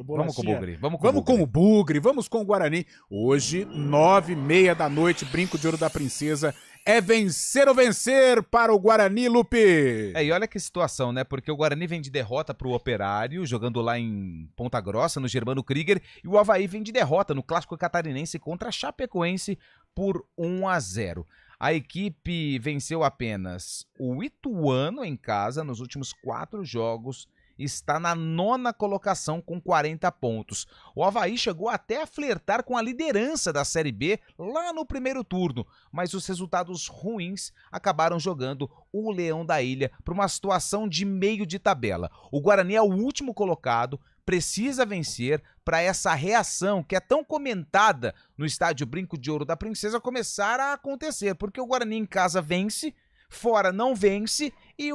[SPEAKER 3] Vamos com o Bugre.
[SPEAKER 2] Vamos com o Bugre, vamos com o Guarani. Hoje, 9h30 da noite, Brinco de Ouro da Princesa. É vencer ou vencer para o Guarani, Lupe.
[SPEAKER 3] E olha que situação, né? Porque o Guarani vem de derrota pro Operário, jogando lá em Ponta Grossa, no Germano Krieger, e o Avaí vem de derrota no Clássico Catarinense contra a Chapecoense por 1-0. A equipe venceu apenas o Ituano em casa nos últimos 4 jogos, está na 9ª colocação com 40 pontos. O Avaí chegou até a flertar com a liderança da Série B lá no primeiro turno, mas os resultados ruins acabaram jogando o Leão da Ilha para uma situação de meio de tabela. O Guarani é o último colocado, precisa vencer para essa reação que é tão comentada no estádio Brinco de Ouro da Princesa começar a acontecer, porque o Guarani em casa vence, fora não vence, e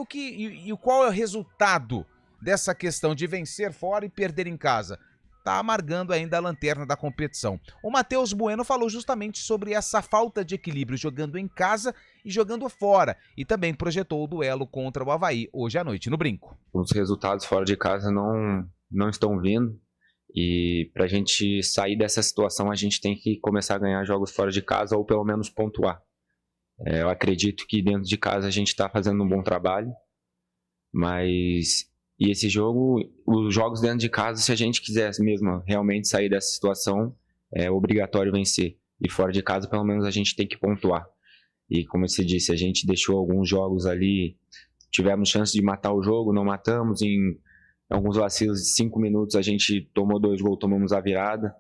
[SPEAKER 3] qual é o resultado dessa questão de vencer fora e perder em casa? Tá amargando ainda a lanterna da competição. O Matheus Bueno falou justamente sobre essa falta de equilíbrio jogando em casa e jogando fora, e também projetou o duelo contra o Avaí hoje à noite no Brinco.
[SPEAKER 16] Os resultados fora de casa não estão vindo, e pra gente sair dessa situação a gente tem que começar a ganhar jogos fora de casa ou pelo menos pontuar. Eu acredito que dentro de casa a gente tá fazendo um bom trabalho, mas e esse jogo, os jogos dentro de casa, se a gente quisesse mesmo realmente sair dessa situação, é obrigatório vencer. E fora de casa, pelo menos, a gente tem que pontuar. E como você disse, a gente deixou alguns jogos ali, tivemos chance de matar o jogo, não matamos. Em alguns vacilos de 5 minutos, a gente tomou 2 gols, tomamos a virada.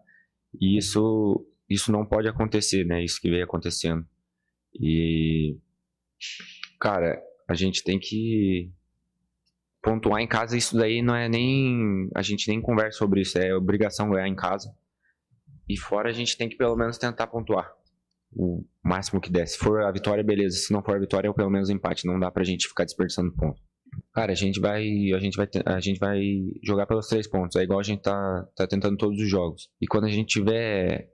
[SPEAKER 16] E isso não pode acontecer, né? Isso que veio acontecendo. E, cara, a gente tem que pontuar em casa. Isso daí não é nem... A gente nem conversa sobre isso, é obrigação ganhar em casa. E fora a gente tem que pelo menos tentar pontuar o máximo que der. Se for a vitória, beleza. Se não for a vitória, é pelo menos o empate. Não dá pra gente ficar desperdiçando ponto. Cara, a gente vai jogar pelos 3 pontos. É igual a gente tá tentando todos os jogos. E quando a gente tiver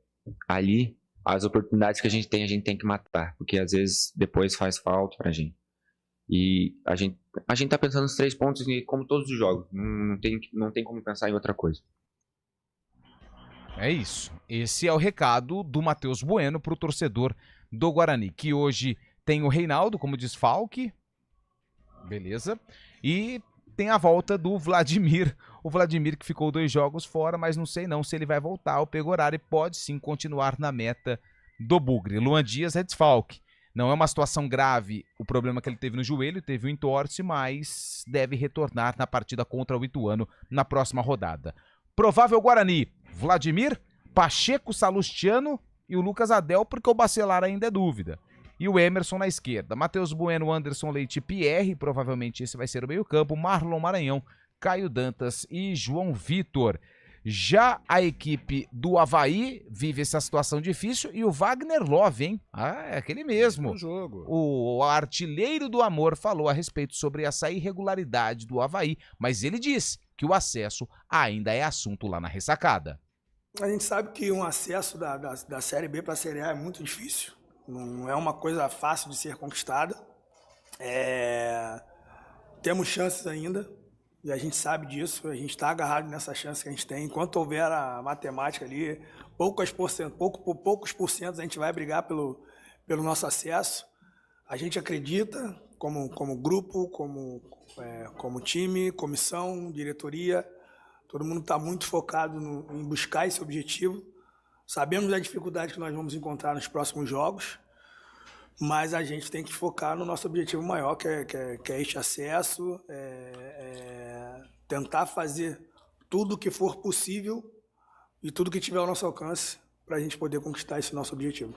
[SPEAKER 16] ali, as oportunidades que a gente tem que matar. Porque às vezes depois faz falta pra gente. E a gente tá pensando nos 3 pontos como todos os jogos. Não tem como pensar em outra coisa.
[SPEAKER 3] É isso. Esse é o recado do Matheus Bueno pro torcedor do Guarani, que hoje tem o Reinaldo como desfalque. Beleza. E tem a volta do Vladimir. O Vladimir que ficou 2 jogos fora, mas não sei não se ele vai voltar. O Pegorari pode sim continuar na meta do Bugre. Luan Dias é desfalque. Não é uma situação grave o problema que ele teve no joelho, teve um entorse, mas deve retornar na partida contra o Ituano na próxima rodada. Provável Guarani, Vladimir, Pacheco, Salustiano e o Lucas Adel, porque o Bacelar ainda é dúvida. E o Emerson na esquerda. Matheus Bueno, Anderson Leite, Pierre, provavelmente esse vai ser o meio-campo. Marlon Maranhão, Caio Dantas e João Vitor. Já a equipe do Avaí vive essa situação difícil e o Wagner Love, hein? É aquele mesmo. O artilheiro do amor falou a respeito sobre essa irregularidade do Avaí, mas ele diz que o acesso ainda é assunto lá na ressacada.
[SPEAKER 17] A gente sabe que um acesso da Série B para a Série A é muito difícil. Não é uma coisa fácil de ser conquistada. Temos chances ainda. E a gente sabe disso, a gente está agarrado nessa chance que a gente tem. Enquanto houver a matemática ali, poucos porcentos a gente vai brigar pelo nosso acesso. A gente acredita, como grupo, como time, comissão, diretoria, todo mundo está muito focado em buscar esse objetivo. Sabemos da dificuldade que nós vamos encontrar nos próximos jogos, mas a gente tem que focar no nosso objetivo maior, que é este acesso, tentar fazer tudo o que for possível e tudo que tiver ao nosso alcance para a gente poder conquistar esse nosso objetivo.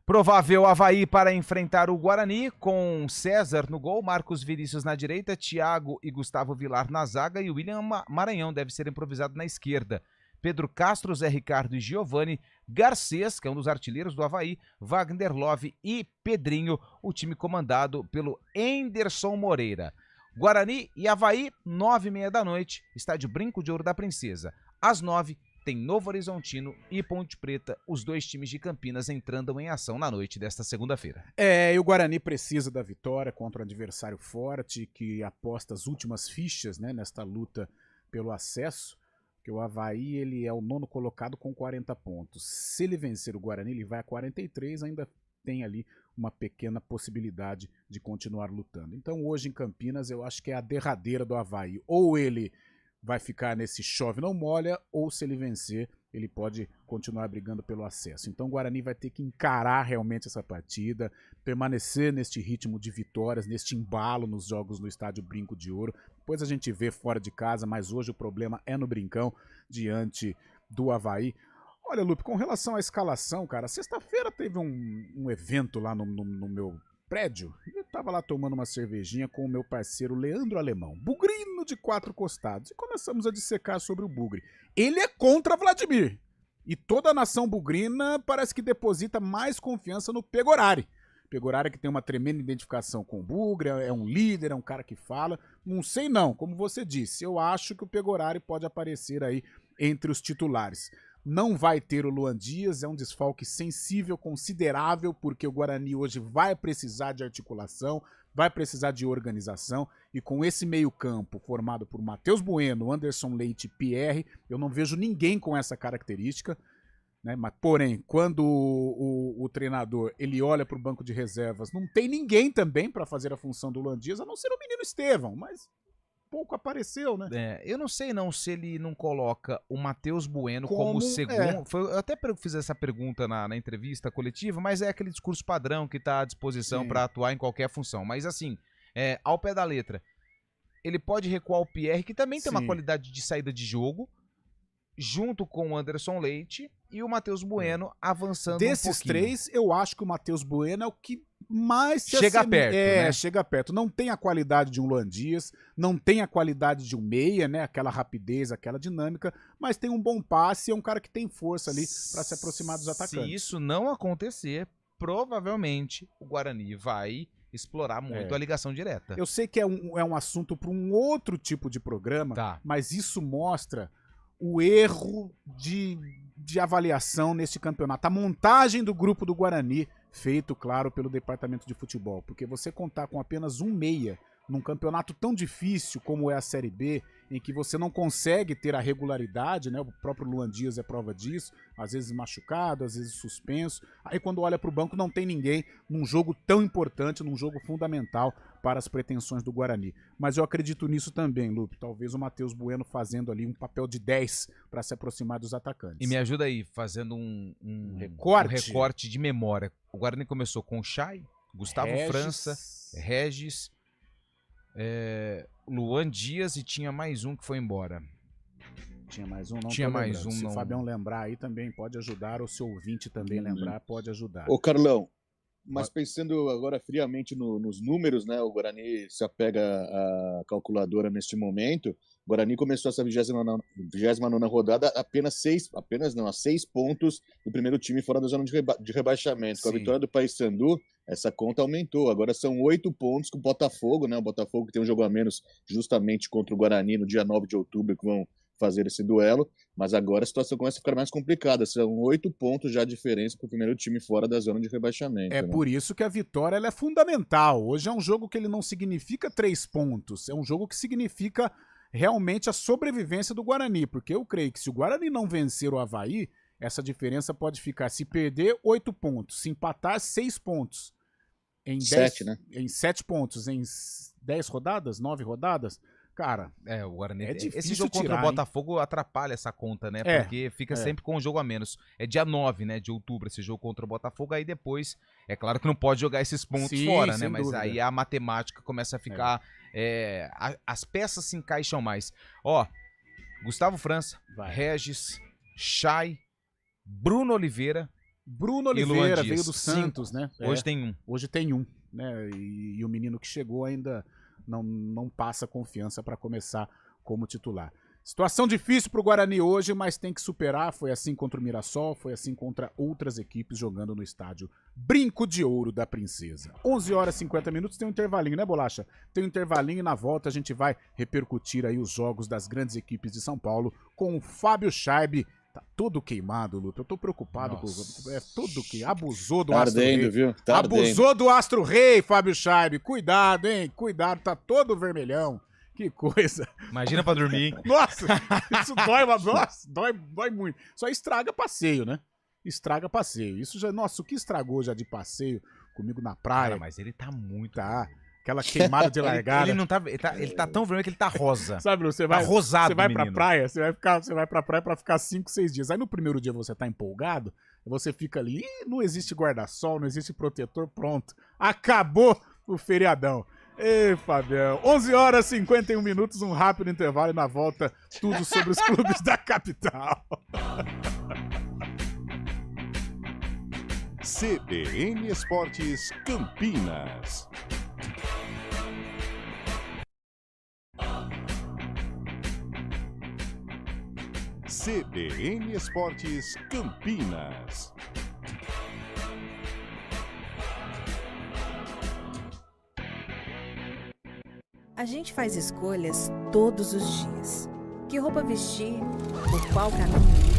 [SPEAKER 3] Provável Avaí para enfrentar o Guarani, com César no gol, Marcos Vinícius na direita, Thiago e Gustavo Vilar na zaga e William Maranhão deve ser improvisado na esquerda. Pedro Castro, Zé Ricardo e Giovani, Garcês, que é um dos artilheiros do Avaí, Wagner Love e Pedrinho, o time comandado pelo Enderson Moreira. Guarani e Avaí, 9h30 da noite, estádio Brinco de Ouro da Princesa. Às 9h, tem Novo Horizontino e Ponte Preta, os dois times de Campinas entrando em ação na noite desta segunda-feira.
[SPEAKER 2] E o Guarani precisa da vitória contra um adversário forte que aposta as últimas fichas, né, nesta luta pelo acesso. Que o Avaí ele é o 9º colocado com 40 pontos. Se ele vencer o Guarani, ele vai a 43, ainda tem ali uma pequena possibilidade de continuar lutando. Então hoje em Campinas eu acho que é a derradeira do Avaí. Ou ele vai ficar nesse chove não molha, ou se ele vencer, ele pode continuar brigando pelo acesso. Então o Guarani vai ter que encarar realmente essa partida, permanecer neste ritmo de vitórias, neste embalo nos jogos no estádio Brinco de Ouro. Depois a gente vê fora de casa, mas hoje o problema é no Brincão, diante do Avaí. Olha, Lupe, com relação à escalação, cara, sexta-feira teve um evento lá no meu prédio. Eu tava lá tomando uma cervejinha com o meu parceiro Leandro Alemão, bugrino de 4 costados, e começamos a dissecar sobre o Bugre. Ele é contra Vladimir, e toda a nação bugrina parece que deposita mais confiança no Pegorari. Pegorari que tem uma tremenda identificação com o Bugre, é um líder, é um cara que fala. Não sei não, como você disse, eu acho que o Pegorari pode aparecer aí entre os titulares. Não vai ter o Luan Dias, é um desfalque sensível, considerável, porque o Guarani hoje vai precisar de articulação, vai precisar de organização, e com esse meio-campo formado por Matheus Bueno, Anderson Leite e Pierre, eu não vejo ninguém com essa característica, né? Mas, porém, quando o treinador ele olha para o banco de reservas, não tem ninguém também para fazer a função do Luan Dias, a não ser o menino Estevão, mas pouco apareceu, né?
[SPEAKER 3] Eu não sei não se ele não coloca o Matheus Bueno como segundo. Eu até fiz essa pergunta na entrevista coletiva, mas é aquele discurso padrão que está à disposição para atuar em qualquer função. Mas assim, ao pé da letra, ele pode recuar o Pierre, que também tem uma qualidade de saída de jogo, junto com o Anderson Leite e o Matheus Bueno avançando
[SPEAKER 2] Desses
[SPEAKER 3] um pouquinho.
[SPEAKER 2] três, eu acho que o Matheus Bueno é o que mais
[SPEAKER 3] chega perto, né?
[SPEAKER 2] Chega perto. Não tem a qualidade de um Luan Dias, não tem a qualidade de um meia, né? Aquela rapidez, aquela dinâmica, mas tem um bom passe e é um cara que tem força ali para se aproximar dos atacantes.
[SPEAKER 3] Se isso não acontecer, provavelmente o Guarani vai explorar muito a ligação direta.
[SPEAKER 2] Eu sei que é um assunto para um outro tipo de programa, mas isso mostra o erro de avaliação neste campeonato. A montagem do grupo do Guarani, feito, claro, pelo departamento de futebol. Porque você contar com apenas um meia num campeonato tão difícil como é a Série B, em que você não consegue ter a regularidade, né? O próprio Luan Dias é prova disso, às vezes machucado, às vezes suspenso. Aí quando olha para o banco não tem ninguém num jogo tão importante, num jogo fundamental para as pretensões do Guarani. Mas eu acredito nisso também, Lupe. Talvez o Matheus Bueno fazendo ali um papel de 10 para se aproximar dos atacantes.
[SPEAKER 3] E me ajuda aí, fazendo um
[SPEAKER 2] recorte
[SPEAKER 3] de memória. O Guarani começou com o Chay, Gustavo França, Regis, Luan Dias e tinha mais um que foi embora.
[SPEAKER 2] Tinha mais um? Não
[SPEAKER 3] tinha mais um.
[SPEAKER 2] Se
[SPEAKER 3] não...
[SPEAKER 2] o Fabião lembrar aí também pode ajudar, ou se o ouvinte também lembrar, pode ajudar.
[SPEAKER 4] Ô Carlão, mas pensando agora friamente nos números, né? O Guarani se apega à calculadora neste momento. O Guarani começou essa 29ª rodada a 6 pontos do primeiro time fora da zona de rebaixamento. Com a vitória do Paysandu, essa conta aumentou. Agora são 8 pontos com o Botafogo, né? O Botafogo que tem um jogo a menos justamente contra o Guarani no dia 9 de outubro, que vão fazer esse duelo, mas agora a situação começa a ficar mais complicada. São 8 pontos já de diferença para o primeiro time fora da zona de rebaixamento.
[SPEAKER 2] É, né? Por isso que a vitória ela é fundamental. Hoje é um jogo que ele não significa 3 pontos, é um jogo que significa realmente a sobrevivência do Guarani, porque eu creio que se o Guarani não vencer o Avaí, essa diferença pode ficar, se perder, 8 pontos, se empatar, 6 pontos. Em
[SPEAKER 4] 7, né?
[SPEAKER 2] Em 7 pontos, em 10 rodadas, 9 rodadas, cara,
[SPEAKER 3] o Guarani
[SPEAKER 2] é difícil
[SPEAKER 3] esse jogo
[SPEAKER 2] tirar,
[SPEAKER 3] contra o Botafogo atrapalha essa conta, né? Porque fica sempre com um jogo a menos. É dia 9, né, de outubro esse jogo contra o Botafogo, aí depois, é claro que não pode jogar esses pontos fora, né? Mas dúvida. Aí a matemática começa a ficar, as peças se encaixam mais. Ó, Gustavo França, Regis, Chay, Bruno Oliveira
[SPEAKER 2] veio do Santos, né?
[SPEAKER 3] Hoje tem um.
[SPEAKER 2] Hoje tem um, né? E o menino que chegou ainda não passa confiança para começar como titular. Situação difícil para o Guarani hoje, mas tem que superar. Foi assim contra o Mirassol, foi assim contra outras equipes jogando no estádio Brinco de Ouro da Princesa. 11 horas e 50 minutos, tem um intervalinho, né, Bolacha? Tem um intervalinho e na volta a gente vai repercutir aí os jogos das grandes equipes de São Paulo com o Fábio Scheibe. Tá todo queimado, Lupe. Eu tô preocupado com tudo que abusou do Astro Rei.
[SPEAKER 4] Viu?
[SPEAKER 2] Abusou do Astro Rei, Fábio Scheibe. Cuidado, hein? Cuidado, tá todo vermelhão. Que coisa.
[SPEAKER 3] Imagina pra dormir, hein?
[SPEAKER 2] Nossa, isso dói, dói muito. Só estraga passeio, né? Estraga passeio. Isso já, nossa, o que estragou já de passeio comigo na praia.
[SPEAKER 3] Cara, mas ele tá muito.
[SPEAKER 2] Tá. Aquela queimada de largada.
[SPEAKER 3] Ele não tá, ele tá tão vermelho que ele tá rosa.
[SPEAKER 2] Sabe, você vai,
[SPEAKER 3] tá rosado,
[SPEAKER 2] você vai pra
[SPEAKER 3] menino.
[SPEAKER 2] praia, você vai pra praia pra ficar 5, 6 dias. Aí no primeiro dia você tá empolgado, você fica ali, não existe guarda-sol, não existe protetor, pronto. Acabou o feriadão. Ei, Fabião. 11 horas e 51 minutos, um rápido intervalo e na volta tudo sobre os clubes da capital.
[SPEAKER 1] CBN Esportes Campinas. CBN Esportes Campinas.
[SPEAKER 5] A gente faz escolhas todos os dias. Que roupa vestir, por qual caminho ir.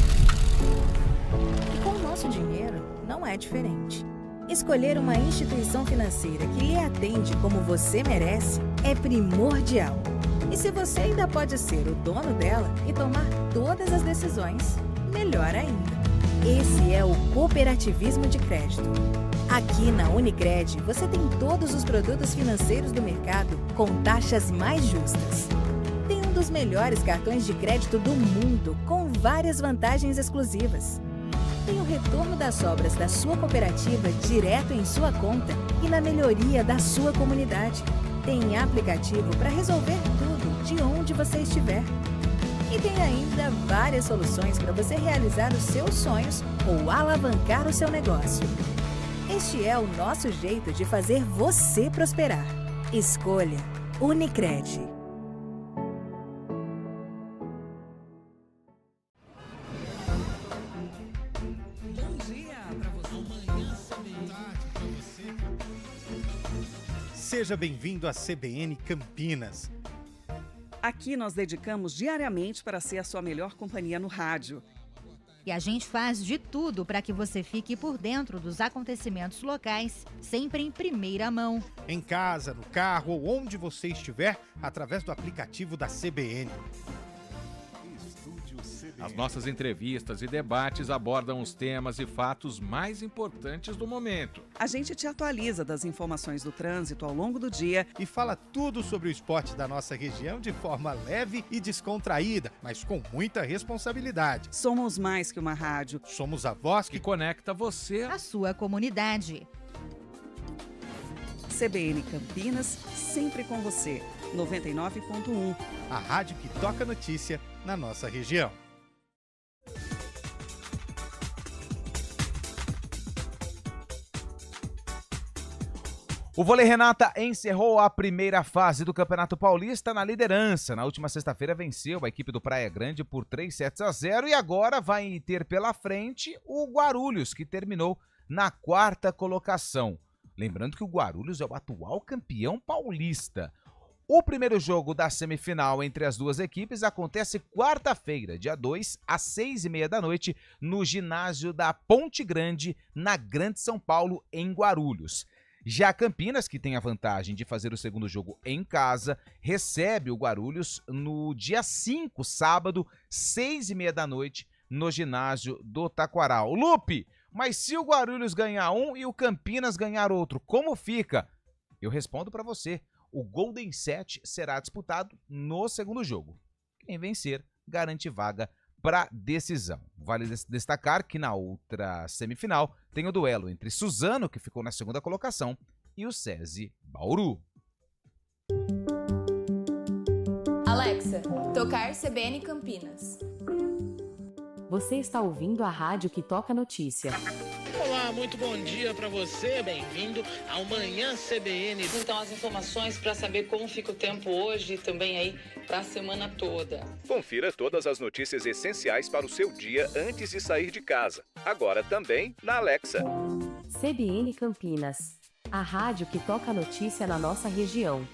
[SPEAKER 5] E com o nosso dinheiro, não é diferente. Escolher uma instituição financeira que lhe atende como você merece é primordial. E se você ainda pode ser o dono dela e tomar todas as decisões, melhor ainda. Esse é o cooperativismo de crédito. Aqui na Unicred, você tem todos os produtos financeiros do mercado com taxas mais justas. Tem um dos melhores cartões de crédito do mundo, com várias vantagens exclusivas. Tem o retorno das sobras da sua cooperativa direto em sua conta e na melhoria da sua comunidade. Tem aplicativo para resolver tudo de onde você estiver. E tem ainda várias soluções para você realizar os seus sonhos ou alavancar o seu negócio. Este é o nosso jeito de fazer você prosperar. Escolha Unicred.
[SPEAKER 6] Bom dia pra você. Amanhã tarde pra você.
[SPEAKER 7] Seja bem-vindo à CBN Campinas.
[SPEAKER 8] Aqui nós dedicamos diariamente para ser a sua melhor companhia no rádio.
[SPEAKER 9] E a gente faz de tudo para que você fique por dentro dos acontecimentos locais, sempre em primeira mão.
[SPEAKER 7] Em casa, no carro ou onde você estiver, através do aplicativo da CBN.
[SPEAKER 10] As nossas entrevistas e debates abordam os temas e fatos mais importantes do momento.
[SPEAKER 8] A gente te atualiza das informações do trânsito ao longo do dia
[SPEAKER 7] e fala tudo sobre o esporte da nossa região de forma leve e descontraída, mas com muita responsabilidade.
[SPEAKER 8] Somos mais que uma rádio.
[SPEAKER 7] Somos a voz que
[SPEAKER 10] conecta você
[SPEAKER 9] à sua comunidade.
[SPEAKER 8] CBN Campinas, sempre com você. 99.1.
[SPEAKER 7] A rádio que toca notícia na nossa região.
[SPEAKER 3] O Vôlei Renata encerrou a primeira fase do Campeonato Paulista na liderança. Na última sexta-feira venceu a equipe do Praia Grande por 3-0 e agora vai ter pela frente o Guarulhos, que terminou na 4ª colocação. Lembrando que o Guarulhos é o atual campeão paulista. O primeiro jogo da semifinal entre as duas equipes acontece quarta-feira, dia 2, às 6h30 da noite, no ginásio da Ponte Grande, na Grande São Paulo, em Guarulhos. Já Campinas, que tem a vantagem de fazer o segundo jogo em casa, recebe o Guarulhos no dia 5, sábado, 6h30 da noite, no ginásio do Taquaral. Lupe, mas se o Guarulhos ganhar um e o Campinas ganhar outro, como fica? Eu respondo para você. O Golden Set será disputado no segundo jogo. Quem vencer garante vaga para decisão. Vale destacar que na outra semifinal tem o duelo entre Suzano, que ficou na segunda colocação, e o SESI Bauru.
[SPEAKER 18] Alexa, tocar CBN Campinas.
[SPEAKER 19] Você está ouvindo a rádio que toca notícia.
[SPEAKER 6] Olá, muito bom dia para você, bem-vindo ao Manhã CBN.
[SPEAKER 20] Então, as informações para saber como fica o tempo hoje e também aí para a semana toda.
[SPEAKER 21] Confira todas as notícias essenciais para o seu dia antes de sair de casa. Agora também na Alexa.
[SPEAKER 19] CBN Campinas, a rádio que toca notícia na nossa região.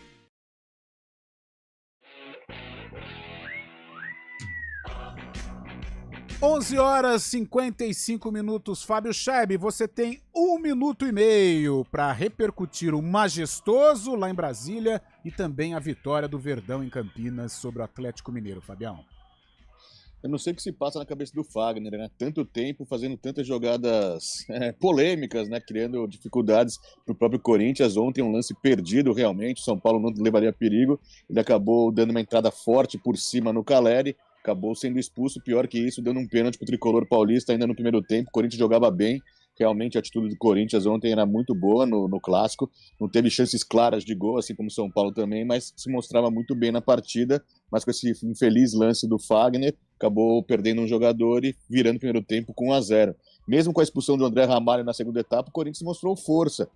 [SPEAKER 2] 11h55. Fábio Scheib, você tem 1 minuto e meio para repercutir o majestoso lá em Brasília e também a vitória do Verdão em Campinas sobre o Atlético Mineiro, Fabião.
[SPEAKER 4] Eu não sei o que se passa na cabeça do Fagner, né? Tanto tempo fazendo tantas jogadas polêmicas, né? Criando dificuldades para o próprio Corinthians. Ontem um lance perdido realmente, o São Paulo não levaria perigo. Ele acabou dando uma entrada forte por cima no Caleri. Acabou sendo expulso, pior que isso, dando um pênalti pro Tricolor Paulista ainda no primeiro tempo. O Corinthians jogava bem, realmente a atitude do Corinthians ontem era muito boa no Clássico. Não teve chances claras de gol, assim como o São Paulo também, mas se mostrava muito bem na partida. Mas com esse infeliz lance do Fagner, acabou perdendo um jogador e virando o primeiro tempo com 1-0. Mesmo com a expulsão do André Ramalho na segunda etapa, o Corinthians mostrou força.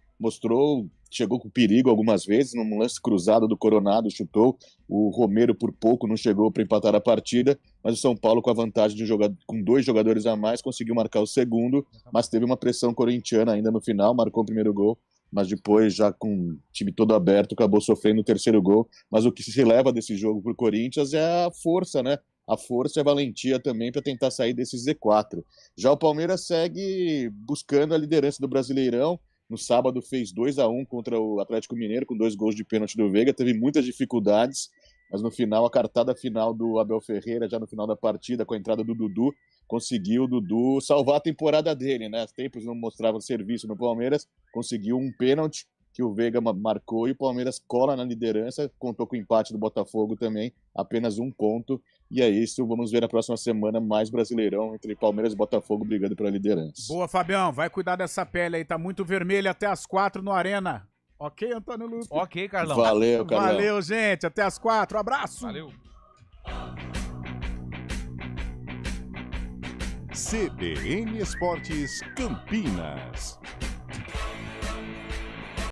[SPEAKER 4] Chegou com perigo algumas vezes, num lance cruzado do Coronado, chutou. O Romero por pouco não chegou para empatar a partida, mas o São Paulo, com a vantagem de com 2 jogadores a mais, conseguiu marcar o segundo, mas teve uma pressão corintiana ainda no final, marcou o primeiro gol, mas depois, já com o time todo aberto, acabou sofrendo o terceiro gol. Mas o que se leva desse jogo para o Corinthians é a força, né? A força e a valentia também para tentar sair desse Z4. Já o Palmeiras segue buscando a liderança do Brasileirão. No sábado fez 2-1 contra o Atlético Mineiro, com 2 gols de pênalti do Veiga. Teve muitas dificuldades, mas no final, a cartada final do Abel Ferreira, já no final da partida, com a entrada do Dudu, conseguiu o Dudu salvar a temporada dele, né? Os tempos não mostravam serviço no Palmeiras, conseguiu um pênalti que o Veiga marcou e o Palmeiras cola na liderança, contou com o empate do Botafogo também, apenas 1 ponto. E é isso, vamos ver na próxima semana mais Brasileirão entre Palmeiras e Botafogo brigando pela liderança.
[SPEAKER 2] Boa, Fabião, vai cuidar dessa pele aí, tá muito vermelha até as 4 no Arena. Ok, Antônio Lupe?
[SPEAKER 3] Ok, Carlão.
[SPEAKER 4] Valeu, Carlão.
[SPEAKER 2] Valeu, gente, até as 4, abraço.
[SPEAKER 3] Valeu.
[SPEAKER 1] CBN Esportes Campinas.